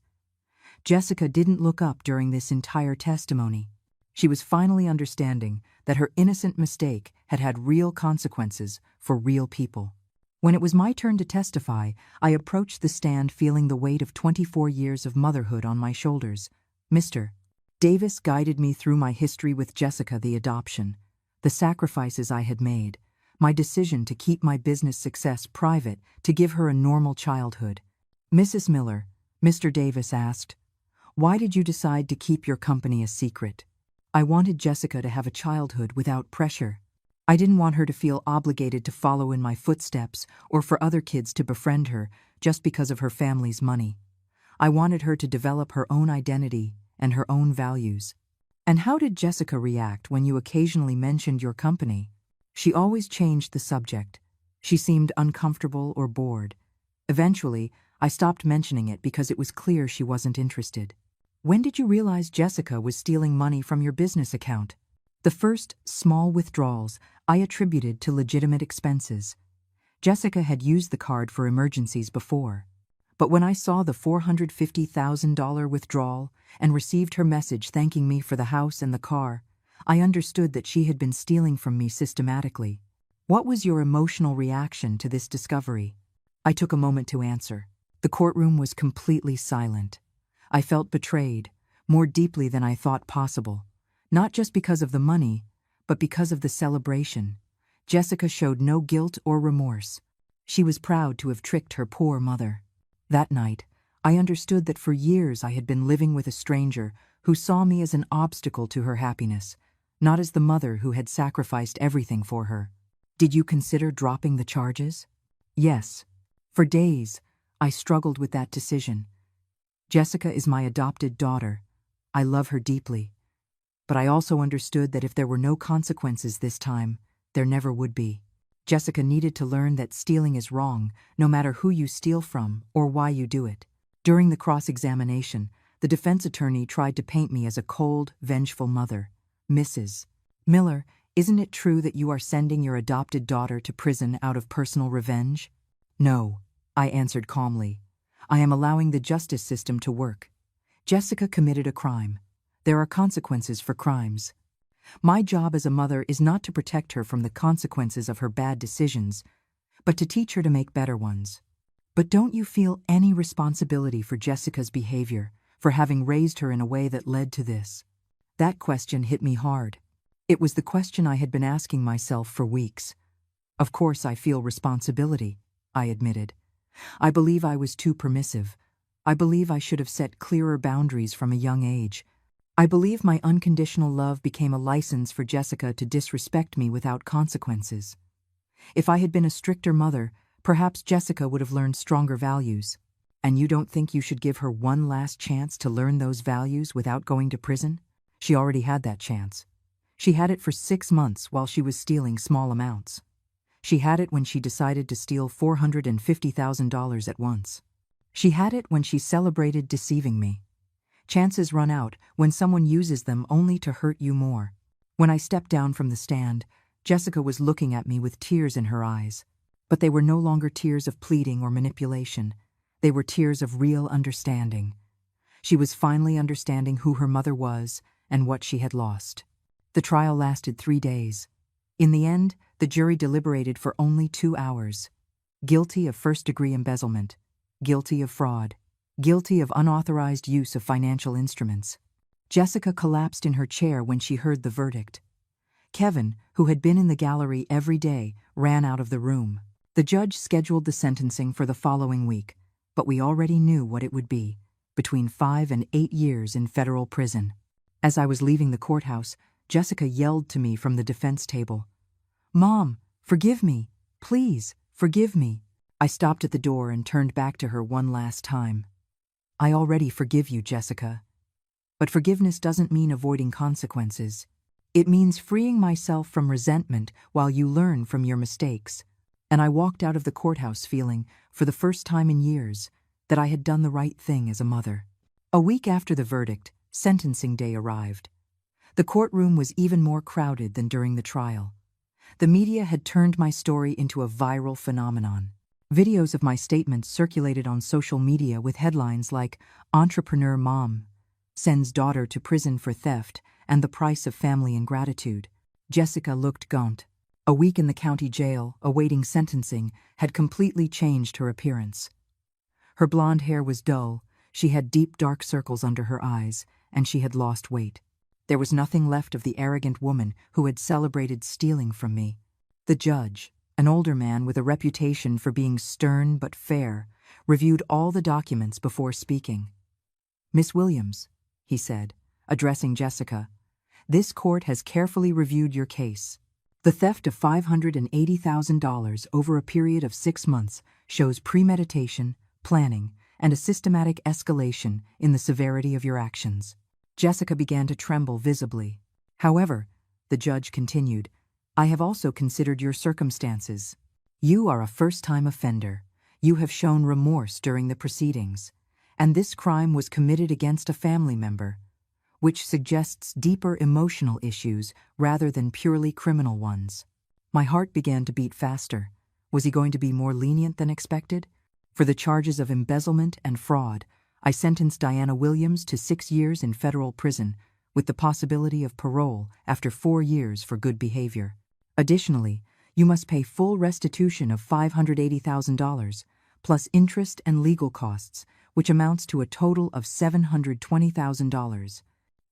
Speaker 1: Jessica didn't look up during this entire testimony. She was finally understanding that her innocent mistake had had real consequences for real people. When it was my turn to testify, I approached the stand feeling the weight of 24 years of motherhood on my shoulders. Mr. Davis guided me through my history with Jessica, the adoption, the sacrifices I had made, my decision to keep my business success private to give her a normal childhood. Mrs. Miller, Mr. Davis asked, why did you decide to keep your company a secret? I wanted Jessica to have a childhood without pressure. I didn't want her to feel obligated to follow in my footsteps or for other kids to befriend her just because of her family's money. I wanted her to develop her own identity and her own values. And how did Jessica react when you occasionally mentioned your company? She always changed the subject. She seemed uncomfortable or bored. Eventually, I stopped mentioning it because it was clear she wasn't interested. When did you realize Jessica was stealing money from your business account? The first small withdrawals I attributed to legitimate expenses. Jessica had used the card for emergencies before. But when I saw the $450,000 withdrawal and received her message thanking me for the house and the car, I understood that she had been stealing from me systematically. What was your emotional reaction to this discovery? I took a moment to answer. The courtroom was completely silent. I felt betrayed, more deeply than I thought possible, not just because of the money, but because of the celebration. Jessica showed no guilt or remorse. She was proud to have tricked her poor mother. That night, I understood that for years I had been living with a stranger who saw me as an obstacle to her happiness, not as the mother who had sacrificed everything for her. Did you consider dropping the charges? Yes. For days, I struggled with that decision. Jessica is my adopted daughter. I love her deeply. But I also understood that if there were no consequences this time, there never would be. Jessica needed to learn that stealing is wrong, no matter who you steal from or why you do it. During the cross-examination, the defense attorney tried to paint me as a cold, vengeful mother. Mrs. Miller, isn't it true that you are sending your adopted daughter to prison out of personal revenge? No, I answered calmly. I am allowing the justice system to work. Jessica committed a crime. There are consequences for crimes. My job as a mother is not to protect her from the consequences of her bad decisions, but to teach her to make better ones. But don't you feel any responsibility for Jessica's behavior, for having raised her in a way that led to this? That question hit me hard. It was the question I had been asking myself for weeks. Of course I feel responsibility, I admitted. I believe I was too permissive. I believe I should have set clearer boundaries from a young age. I believe my unconditional love became a license for Jessica to disrespect me without consequences. If I had been a stricter mother, perhaps Jessica would have learned stronger values. And you don't think you should give her one last chance to learn those values without going to prison? She already had that chance. She had it for 6 months while she was stealing small amounts. She had it when she decided to steal $450,000 at once. She had it when she celebrated deceiving me. Chances run out when someone uses them only to hurt you more. When I stepped down from the stand, Jessica was looking at me with tears in her eyes. But they were no longer tears of pleading or manipulation. They were tears of real understanding. She was finally understanding who her mother was and what she had lost. The trial lasted 3 days. In the end, the jury deliberated for only 2 hours. Guilty of first-degree embezzlement. Guilty of fraud. Guilty of unauthorized use of financial instruments. Jessica collapsed in her chair when she heard the verdict. Kevin, who had been in the gallery every day, ran out of the room. The judge scheduled the sentencing for the following week, but we already knew what it would be, between 5 and 8 years in federal prison. As I was leaving the courthouse, Jessica yelled to me from the defense table, "Mom, forgive me. Please, forgive me." I stopped at the door and turned back to her one last time. "I already forgive you, Jessica. But forgiveness doesn't mean avoiding consequences. It means freeing myself from resentment while you learn from your mistakes." And I walked out of the courthouse feeling, for the first time in years, that I had done the right thing as a mother. A week after the verdict, sentencing day arrived. The courtroom was even more crowded than during the trial. The media had turned my story into a viral phenomenon. Videos of my statements circulated on social media with headlines like "Entrepreneur Mom Sends Daughter to Prison for Theft and the Price of Family Ingratitude." Jessica looked gaunt. A week in the county jail, awaiting sentencing, had completely changed her appearance. Her blonde hair was dull, she had deep dark circles under her eyes, and she had lost weight. There was nothing left of the arrogant woman who had celebrated stealing from me. The judge, an older man with a reputation for being stern but fair, reviewed all the documents before speaking. "Miss Williams," he said, addressing Jessica, "this court has carefully reviewed your case. The theft of $580,000 over a period of 6 months shows premeditation, planning, and a systematic escalation in the severity of your actions." Jessica began to tremble visibly. "However," the judge continued, "I have also considered your circumstances. You are a first-time offender. You have shown remorse during the proceedings. And this crime was committed against a family member, which suggests deeper emotional issues rather than purely criminal ones." My heart began to beat faster. Was he going to be more lenient than expected? For the charges of embezzlement and fraud, I sentenced Diana Williams to 6 years in federal prison, with the possibility of parole after 4 years for good behavior. Additionally, you must pay full restitution of $580,000, plus interest and legal costs, which amounts to a total of $720,000.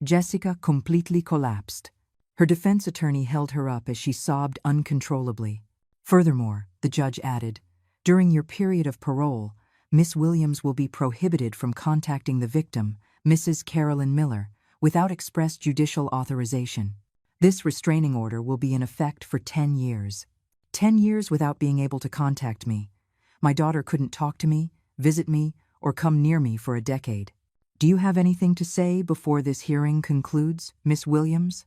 Speaker 1: Jessica completely collapsed. Her defense attorney held her up as she sobbed uncontrollably. Furthermore, the judge added, "During your period of parole, Miss Williams will be prohibited from contacting the victim, Mrs. Carolyn Miller, without express judicial authorization. This restraining order will be in effect for 10 years. 10 years without being able to contact me. My daughter couldn't talk to me, visit me, or come near me for a decade. Do you have anything to say before this hearing concludes, Miss Williams?"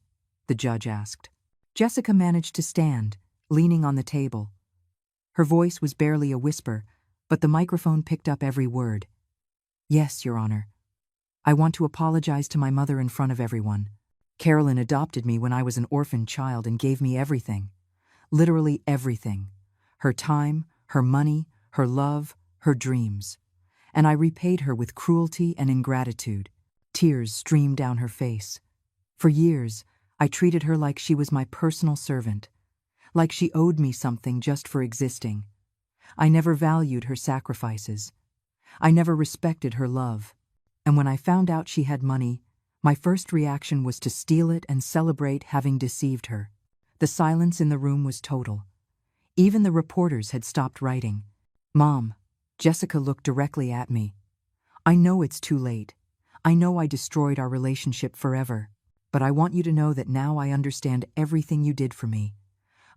Speaker 1: the judge asked. Jessica managed to stand, leaning on the table. Her voice was barely a whisper, but the microphone picked up every word. "Yes, Your Honor. I want to apologize to my mother in front of everyone. Carolyn adopted me when I was an orphan child and gave me everything. Literally everything. Her time, her money, her love, her dreams. And I repaid her with cruelty and ingratitude." Tears streamed down her face. "For years, I treated her like she was my personal servant, like she owed me something just for existing. I never valued her sacrifices. I never respected her love. And when I found out she had money, my first reaction was to steal it and celebrate having deceived her." The silence in the room was total. Even the reporters had stopped writing. "Mom," Jessica looked directly at me, "I know it's too late. I know I destroyed our relationship forever. But I want you to know that now I understand everything you did for me.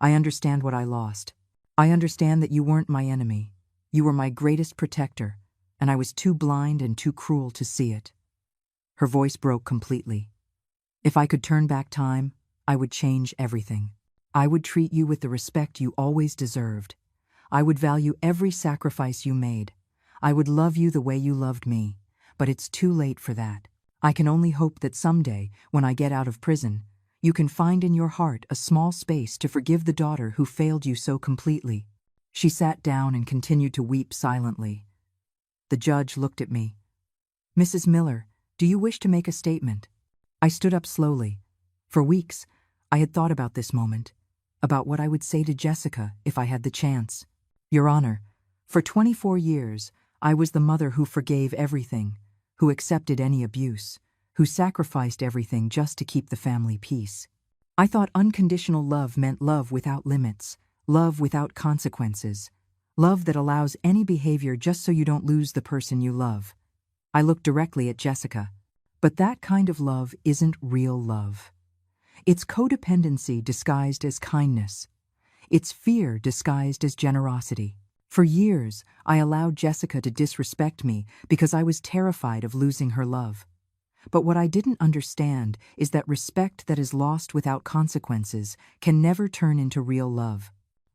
Speaker 1: I understand what I lost. I understand that you weren't my enemy. You were my greatest protector, and I was too blind and too cruel to see it." Her voice broke completely. "If I could turn back time, I would change everything. I would treat you with the respect you always deserved. I would value every sacrifice you made. I would love you the way you loved me, but it's too late for that. I can only hope that someday, when I get out of prison, you can find in your heart a small space to forgive the daughter who failed you so completely." She sat down and continued to weep silently. The judge looked at me. "Mrs. Miller, do you wish to make a statement?" I stood up slowly. For weeks, I had thought about this moment, about what I would say to Jessica if I had the chance. "Your Honor, for 24 years, I was the mother who forgave everything, who accepted any abuse, who sacrificed everything just to keep the family peace. I thought unconditional love meant love without limits, love without consequences, love that allows any behavior just so you don't lose the person you love." I looked directly at Jessica. But that kind of love isn't real love. It's codependency disguised as kindness. It's fear disguised as generosity. For years, I allowed Jessica to disrespect me because I was terrified of losing her love. But what I didn't understand is that respect that is lost without consequences can never turn into real love.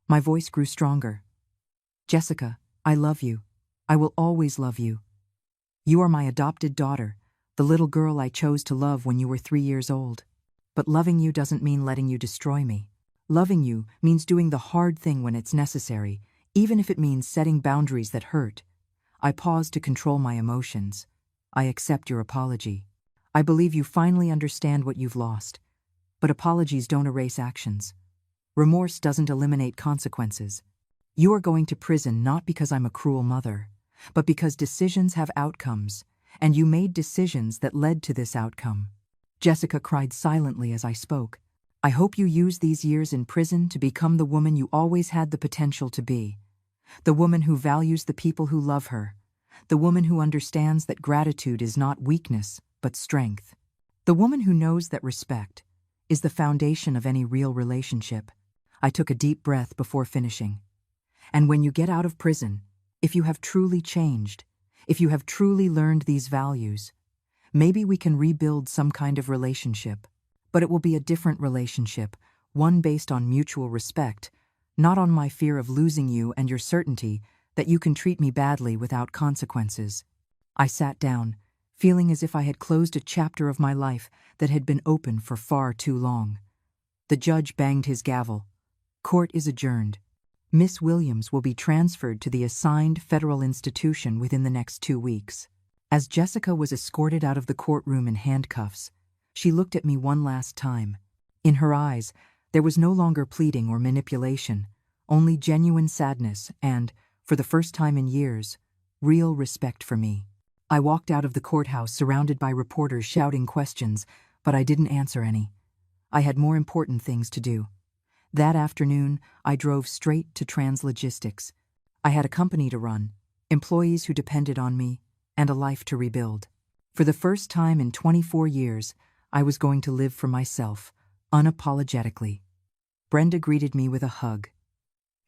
Speaker 1: My voice grew stronger. "Jessica, I love you. I will always love you. You are my adopted daughter, the little girl I chose to love when you were 3 years old. But loving you doesn't mean letting you destroy me. Loving you means doing the hard thing when it's necessary, even if it means setting boundaries that hurt." I paused to control my emotions. "I accept your apology. I believe you finally understand what you've lost. But apologies don't erase actions. Remorse doesn't eliminate consequences. You are going to prison not because I'm a cruel mother, but because decisions have outcomes, and you made decisions that led to this outcome." Jessica cried silently as I spoke. "I hope you use these years in prison to become the woman you always had the potential to be. The woman who values the people who love her. The woman who understands that gratitude is not weakness, but strength. The woman who knows that respect is the foundation of any real relationship." I took a deep breath before finishing. "And when you get out of prison, if you have truly changed, if you have truly learned these values, maybe we can rebuild some kind of relationship. But it will be a different relationship, one based on mutual respect, not on my fear of losing you and your certainty that you can treat me badly without consequences." I sat down, feeling as if I had closed a chapter of my life that had been open for far too long. The judge banged his gavel. "Court is adjourned. Miss Williams will be transferred to the assigned federal institution within the next 2 weeks." As Jessica was escorted out of the courtroom in handcuffs, she looked at me one last time. In her eyes, there was no longer pleading or manipulation, only genuine sadness and, for the first time in years, real respect for me. I walked out of the courthouse surrounded by reporters shouting questions, but I didn't answer any. I had more important things to do. That afternoon, I drove straight to Translogistics. I had a company to run, employees who depended on me, and a life to rebuild. For the first time in 24 years, I was going to live for myself, unapologetically. Brenda greeted me with a hug.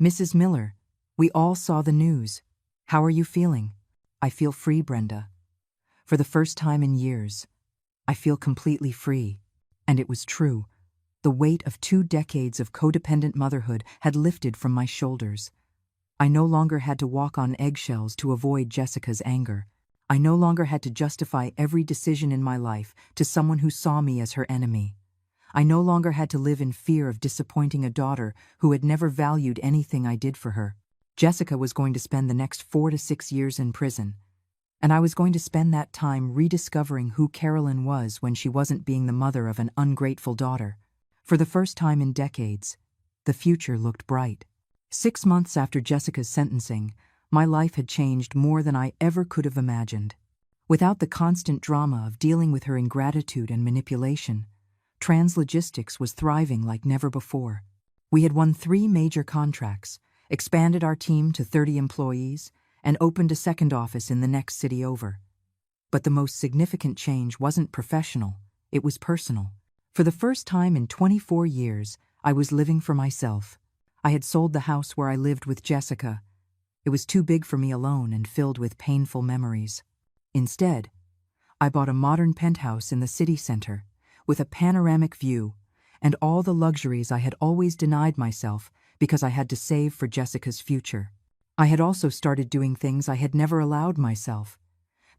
Speaker 1: "Mrs. Miller, we all saw the news. How are you feeling?" "I feel free, Brenda. For the first time in years, I feel completely free." And it was true. The weight of 2 decades of codependent motherhood had lifted from my shoulders. I no longer had to walk on eggshells to avoid Jessica's anger. I no longer had to justify every decision in my life to someone who saw me as her enemy. I no longer had to live in fear of disappointing a daughter who had never valued anything I did for her. Jessica was going to spend the next 4 to 6 years in prison, and I was going to spend that time rediscovering who Carolyn was when she wasn't being the mother of an ungrateful daughter. For the first time in decades, the future looked bright. 6 months after Jessica's sentencing, my life had changed more than I ever could have imagined. Without the constant drama of dealing with her ingratitude and manipulation, Translogistics was thriving like never before. We had won 3 major contracts, expanded our team to 30 employees, and opened a second office in the next city over. But the most significant change wasn't professional, it was personal. For the first time in 24 years, I was living for myself. I had sold the house where I lived with Jessica. It was too big for me alone and filled with painful memories. Instead, I bought a modern penthouse in the city center, with a panoramic view, and all the luxuries I had always denied myself because I had to save for Jessica's future. I had also started doing things I had never allowed myself.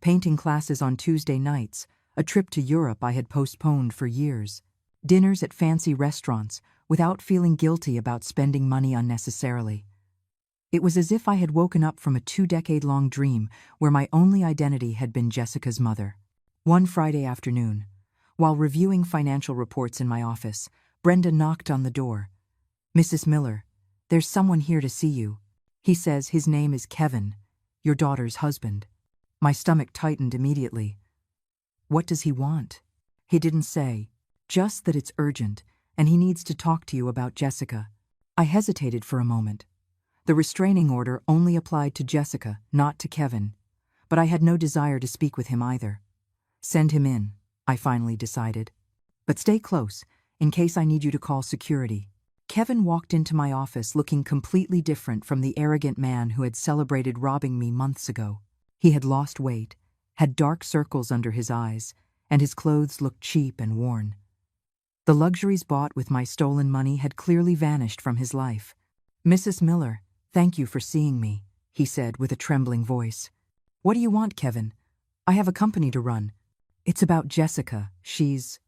Speaker 1: Painting classes on Tuesday nights, a trip to Europe I had postponed for years, dinners at fancy restaurants without feeling guilty about spending money unnecessarily. It was as if I had woken up from a 2-decade-long dream where my only identity had been Jessica's mother. One Friday afternoon, while reviewing financial reports in my office, Brenda knocked on the door. "Mrs. Miller, there's someone here to see you. He says his name is Kevin, your daughter's husband." My stomach tightened immediately. "What does he want?" "He didn't say, just that it's urgent, and he needs to talk to you about Jessica." I hesitated for a moment. The restraining order only applied to Jessica, not to Kevin, but I had no desire to speak with him either. "Send him in," I finally decided. "But stay close, in case I need you to call security." Kevin walked into my office looking completely different from the arrogant man who had celebrated robbing me months ago. He had lost weight, had dark circles under his eyes, and his clothes looked cheap and worn. The luxuries bought with my stolen money had clearly vanished from his life. "Mrs. Miller, thank you for seeing me," he said with a trembling voice. "What do you want, Kevin? I have a company to run. It's about Jessica. She's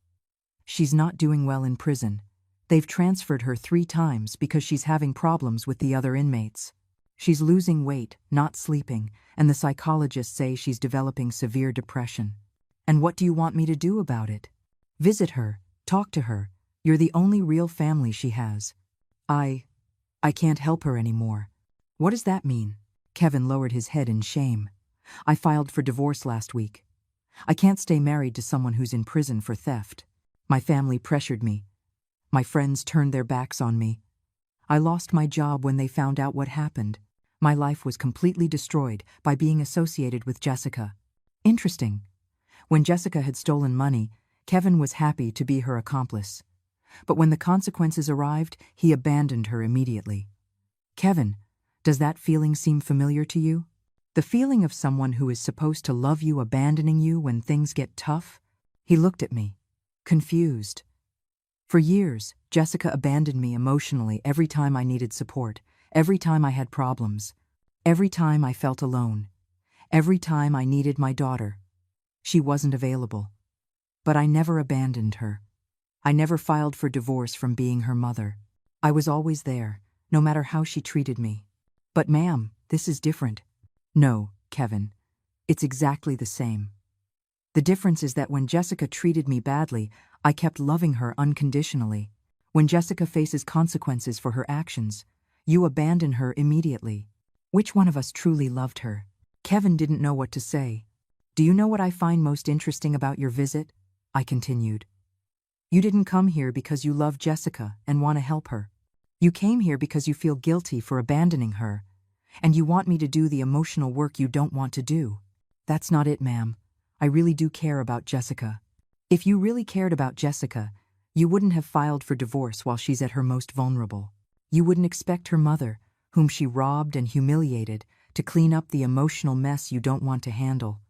Speaker 1: not doing well in prison. They've transferred her 3 times because she's having problems with the other inmates. She's losing weight, not sleeping, and the psychologists say she's developing severe depression. And what do you want me to do about it? Visit her, talk to her. You're the only real family she has. I can't help her anymore." "What does that mean?" Kevin lowered his head in shame. "I filed for divorce last week. I can't stay married to someone who's in prison for theft. My family pressured me. My friends turned their backs on me. I lost my job when they found out what happened. My life was completely destroyed by being associated with Jessica." Interesting. When Jessica had stolen money, Kevin was happy to be her accomplice. But when the consequences arrived, he abandoned her immediately. "Kevin, does that feeling seem familiar to you? The feeling of someone who is supposed to love you abandoning you when things get tough?" He looked at me, confused. "For years, Jessica abandoned me emotionally every time I needed support, every time I had problems, every time I felt alone, every time I needed my daughter. She wasn't available. But I never abandoned her. I never filed for divorce from being her mother. I was always there, no matter how she treated me." "But ma'am, this is different." "No, Kevin. It's exactly the same. The difference is that when Jessica treated me badly, I kept loving her unconditionally. When Jessica faces consequences for her actions, you abandon her immediately. Which one of us truly loved her?" Kevin didn't know what to say. "Do you know what I find most interesting about your visit?" I continued. "You didn't come here because you love Jessica and want to help her. You came here because you feel guilty for abandoning her, and you want me to do the emotional work you don't want to do. That's not it, ma'am. I really do care about Jessica. If you really cared about Jessica, you wouldn't have filed for divorce while she's at her most vulnerable. You wouldn't expect her mother, whom she robbed and humiliated, to clean up the emotional mess you don't want to handle."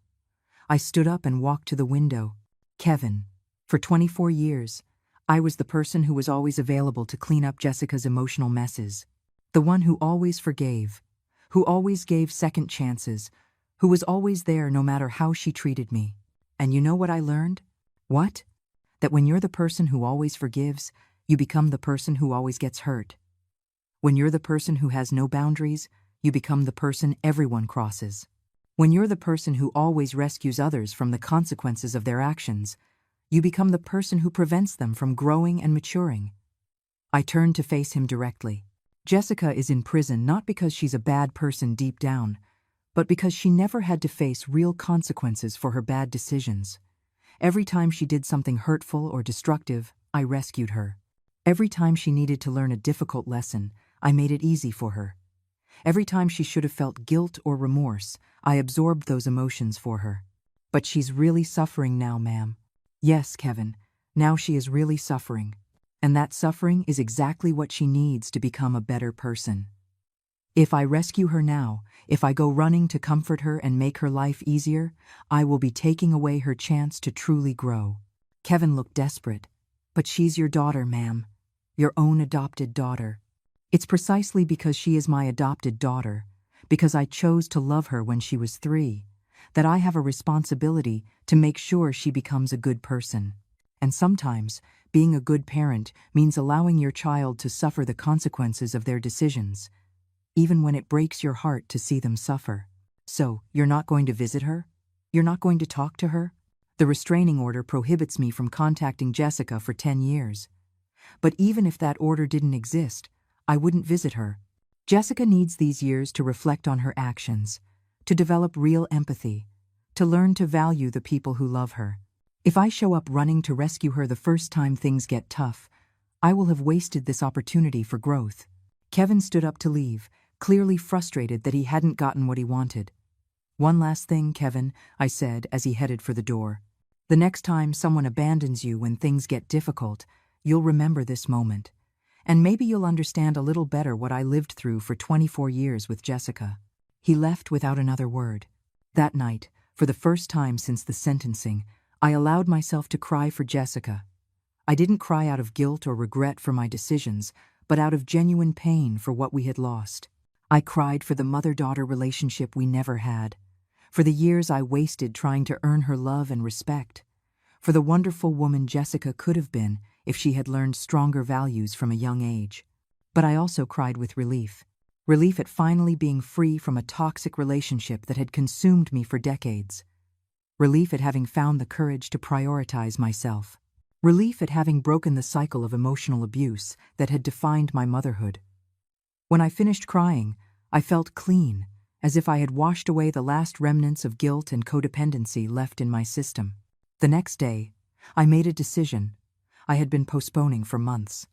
Speaker 1: I stood up and walked to the window. "Kevin, for 24 years, I was the person who was always available to clean up Jessica's emotional messes. The one who always forgave, who always gave second chances, who was always there no matter how she treated me. And you know what I learned? What? That when you're the person who always forgives, you become the person who always gets hurt. When you're the person who has no boundaries, you become the person everyone crosses. When you're the person who always rescues others from the consequences of their actions, you become the person who prevents them from growing and maturing." I turned to face him directly. "Jessica is in prison not because she's a bad person deep down, but because she never had to face real consequences for her bad decisions. Every time she did something hurtful or destructive, I rescued her. Every time she needed to learn a difficult lesson, I made it easy for her. Every time she should have felt guilt or remorse, I absorbed those emotions for her. But she's really suffering now, ma'am." "Yes, Kevin, now she is really suffering. And that suffering is exactly what she needs to become a better person. If I rescue her now, if I go running to comfort her and make her life easier, I will be taking away her chance to truly grow. Kevin looked desperate. But she's your daughter, ma'am. Your own adopted daughter. It's precisely because she is my adopted daughter, because I chose to love her when she was 3, that I have a responsibility to make sure she becomes a good person. And sometimes, being a good parent means allowing your child to suffer the consequences of their decisions, even when it breaks your heart to see them suffer. So, you're not going to visit her? You're not going to talk to her? The restraining order prohibits me from contacting Jessica for 10 years. But even if that order didn't exist, I wouldn't visit her. Jessica needs these years to reflect on her actions, to develop real empathy, to learn to value the people who love her. If I show up running to rescue her the first time things get tough, I will have wasted this opportunity for growth. Kevin stood up to leave, clearly frustrated that he hadn't gotten what he wanted. One last thing, Kevin, I said as he headed for the door. The next time someone abandons you when things get difficult, you'll remember this moment. And maybe you'll understand a little better what I lived through for 24 years with Jessica. He left without another word. That night, for the first time since the sentencing, I allowed myself to cry for Jessica. I didn't cry out of guilt or regret for my decisions, but out of genuine pain for what we had lost. I cried for the mother-daughter relationship we never had, for the years I wasted trying to earn her love and respect, for the wonderful woman Jessica could have been if she had learned stronger values from a young age. But I also cried with relief. Relief at finally being free from a toxic relationship that had consumed me for decades. Relief at having found the courage to prioritize myself. Relief at having broken the cycle of emotional abuse that had defined my motherhood. When I finished crying, I felt clean, as if I had washed away the last remnants of guilt and codependency left in my system. The next day, I made a decision I had been postponing for months.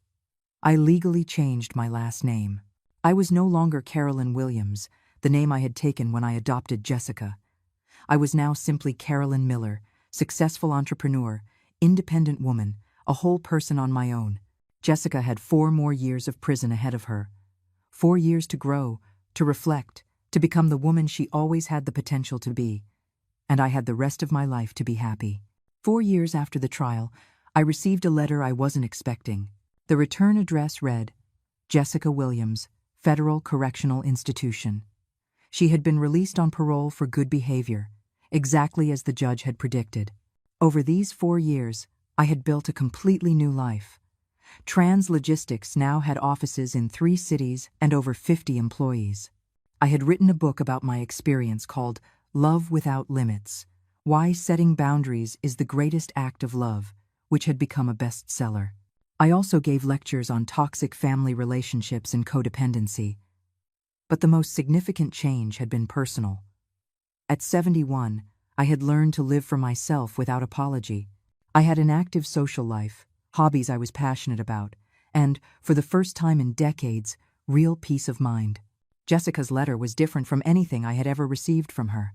Speaker 1: I legally changed my last name. I was no longer Carolyn Williams, the name I had taken when I adopted Jessica. I was now simply Carolyn Miller, successful entrepreneur, independent woman, a whole person on my own. Jessica had 4 more years of prison ahead of her. 4 years to grow, to reflect, to become the woman she always had the potential to be. And I had the rest of my life to be happy. 4 years after the trial, I received a letter I wasn't expecting. The return address read, Jessica Williams, Federal Correctional Institution. She had been released on parole for good behavior, exactly as the judge had predicted. Over these 4 years, I had built a completely new life. Trans Logistics now had offices in 3 cities and over 50 employees. I had written a book about my experience called Love Without Limits, Why Setting Boundaries is the Greatest Act of Love, which had become a bestseller. I also gave lectures on toxic family relationships and codependency. But the most significant change had been personal. At 71, I had learned to live for myself without apology. I had an active social life, hobbies I was passionate about, and, for the first time in decades, real peace of mind. Jessica's letter was different from anything I had ever received from her.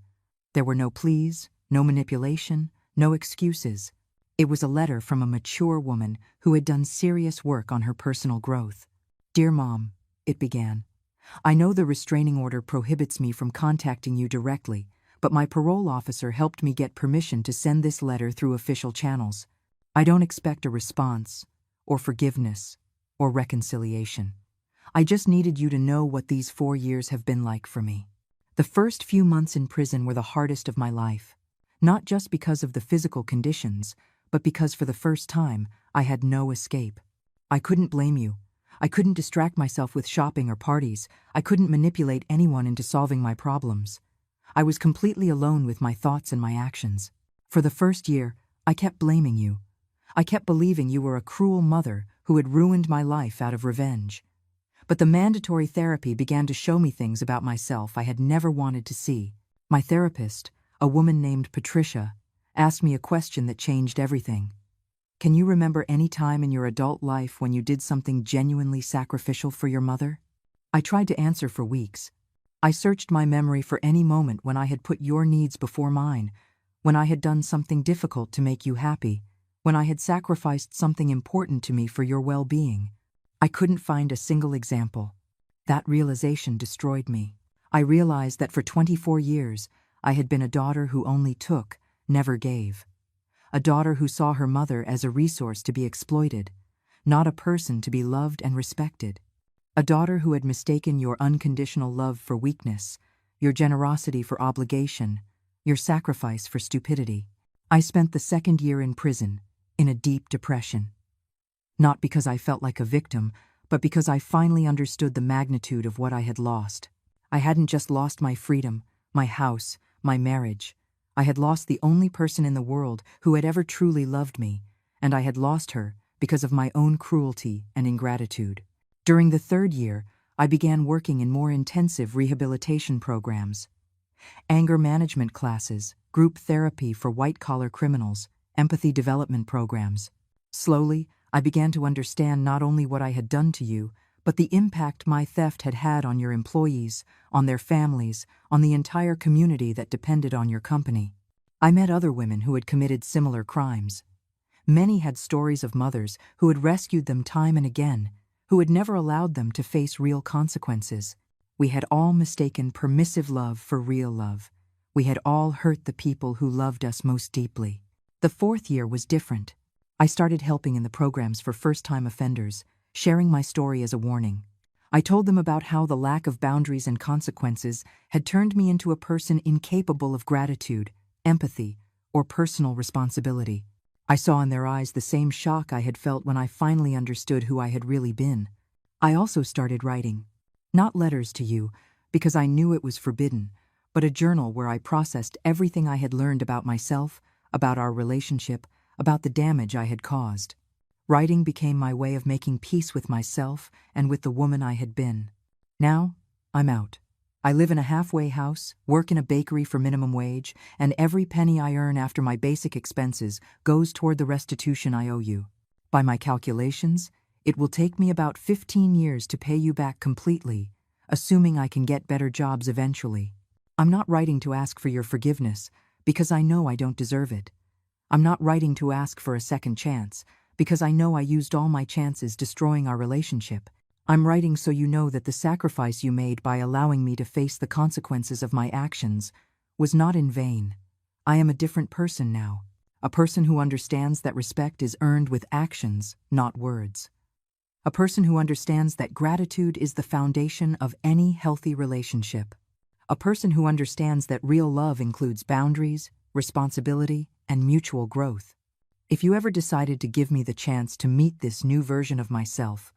Speaker 1: There were no pleas, no manipulation, no excuses. It was a letter from a mature woman who had done serious work on her personal growth. Dear Mom, it began. I know the restraining order prohibits me from contacting you directly, but my parole officer helped me get permission to send this letter through official channels. I don't expect a response, or forgiveness, or reconciliation. I just needed you to know what these 4 years have been like for me. The first few months in prison were the hardest of my life, not just because of the physical conditions, but because for the first time, I had no escape. I couldn't blame you. I couldn't distract myself with shopping or parties. I couldn't manipulate anyone into solving my problems. I was completely alone with my thoughts and my actions. For the first year, I kept blaming you. I kept believing you were a cruel mother who had ruined my life out of revenge. But the mandatory therapy began to show me things about myself I had never wanted to see. My therapist, a woman named Patricia, asked me a question that changed everything. Can you remember any time in your adult life when you did something genuinely sacrificial for your mother? I tried to answer for weeks. I searched my memory for any moment when I had put your needs before mine, when I had done something difficult to make you happy, when I had sacrificed something important to me for your well-being. I couldn't find a single example. That realization destroyed me. I realized that for 24 years, I had been a daughter who only took, never gave. A daughter who saw her mother as a resource to be exploited, not a person to be loved and respected. A daughter who had mistaken your unconditional love for weakness, your generosity for obligation, your sacrifice for stupidity. I spent the second year in prison, in a deep depression. Not because I felt like a victim, but because I finally understood the magnitude of what I had lost. I hadn't just lost my freedom, my house, my marriage. I had lost the only person in the world who had ever truly loved me, and I had lost her because of my own cruelty and ingratitude. During the third year, I began working in more intensive rehabilitation programs. Anger management classes, group therapy for white-collar criminals, empathy development programs. Slowly, I began to understand not only what I had done to you, but the impact my theft had had on your employees, on their families, on the entire community that depended on your company. I met other women who had committed similar crimes. Many had stories of mothers who had rescued them time and again, who had never allowed them to face real consequences. We had all mistaken permissive love for real love. We had all hurt the people who loved us most deeply. The fourth year was different. I started helping in the programs for first-time offenders, sharing my story as a warning. I told them about how the lack of boundaries and consequences had turned me into a person incapable of gratitude, empathy, or personal responsibility. I saw in their eyes the same shock I had felt when I finally understood who I had really been. I also started writing. Not letters to you, because I knew it was forbidden, but a journal where I processed everything I had learned about myself, about our relationship, about the damage I had caused. Writing became my way of making peace with myself and with the woman I had been. Now, I'm out. I live in a halfway house, work in a bakery for minimum wage, and every penny I earn after my basic expenses goes toward the restitution I owe you. By my calculations, it will take me about 15 years to pay you back completely, assuming I can get better jobs eventually. I'm not writing to ask for your forgiveness, because I know I don't deserve it. I'm not writing to ask for a second chance, because I know I used all my chances destroying our relationship. I'm writing so you know that the sacrifice you made by allowing me to face the consequences of my actions was not in vain. I am a different person now, a person who understands that respect is earned with actions, not words. A person who understands that gratitude is the foundation of any healthy relationship. A person who understands that real love includes boundaries, responsibility, and mutual growth. If you ever decided to give me the chance to meet this new version of myself,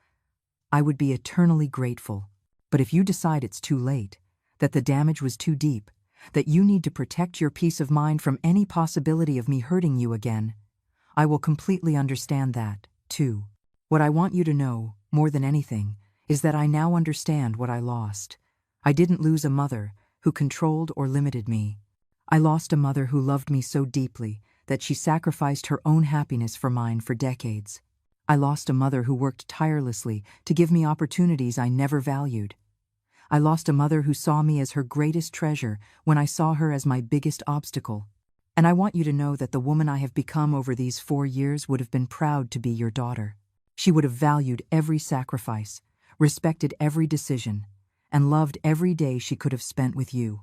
Speaker 1: I would be eternally grateful. But if you decide it's too late, that the damage was too deep, that you need to protect your peace of mind from any possibility of me hurting you again, I will completely understand that, too. What I want you to know, more than anything, is that I now understand what I lost. I didn't lose a mother who controlled or limited me. I lost a mother who loved me so deeply that she sacrificed her own happiness for mine for decades. I lost a mother who worked tirelessly to give me opportunities I never valued. I lost a mother who saw me as her greatest treasure when I saw her as my biggest obstacle. And I want you to know that the woman I have become over these 4 years would have been proud to be your daughter. She would have valued every sacrifice, respected every decision, and loved every day she could have spent with you.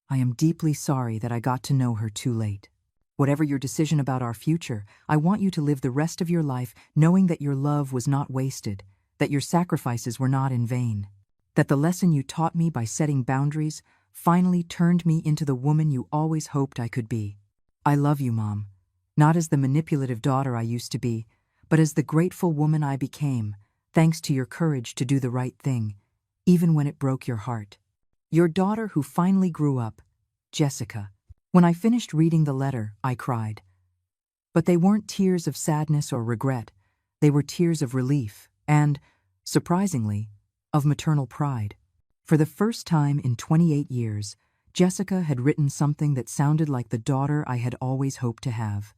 Speaker 1: I am deeply sorry that I got to know her too late. Whatever your decision about our future, I want you to live the rest of your life knowing that your love was not wasted, that your sacrifices were not in vain, that the lesson you taught me by setting boundaries finally turned me into the woman you always hoped I could be. I love you, Mom, not as the manipulative daughter I used to be, but as the grateful woman I became, thanks to your courage to do the right thing, even when it broke your heart. Your daughter who finally grew up, Jessica. When I finished reading the letter, I cried. But they weren't tears of sadness or regret. They were tears of relief and, surprisingly, of maternal pride. For the first time in 28 years, Jessica had written something that sounded like the daughter I had always hoped to have.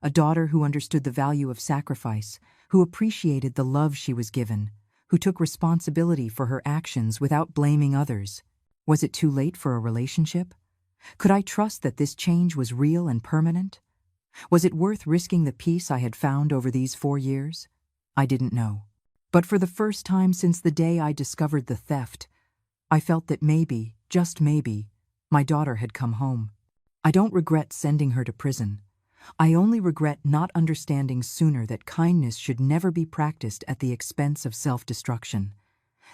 Speaker 1: A daughter who understood the value of sacrifice, who appreciated the love she was given, who took responsibility for her actions without blaming others. Was it too late for a relationship? Could I trust that this change was real and permanent? Was it worth risking the peace I had found over these 4 years? I didn't know. But for the first time since the day I discovered the theft, I felt that maybe, just maybe, my daughter had come home. I don't regret sending her to prison. I only regret not understanding sooner that kindness should never be practiced at the expense of self-destruction,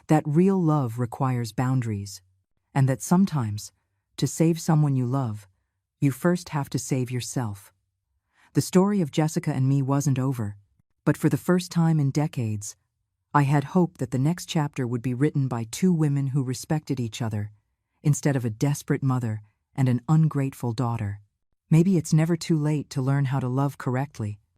Speaker 1: that real love requires boundaries, and that sometimes, to save someone you love, you first have to save yourself. The story of Jessica and me wasn't over, but for the first time in decades, I had hoped that the next chapter would be written by two women who respected each other, instead of a desperate mother and an ungrateful daughter. Maybe it's never too late to learn how to love correctly.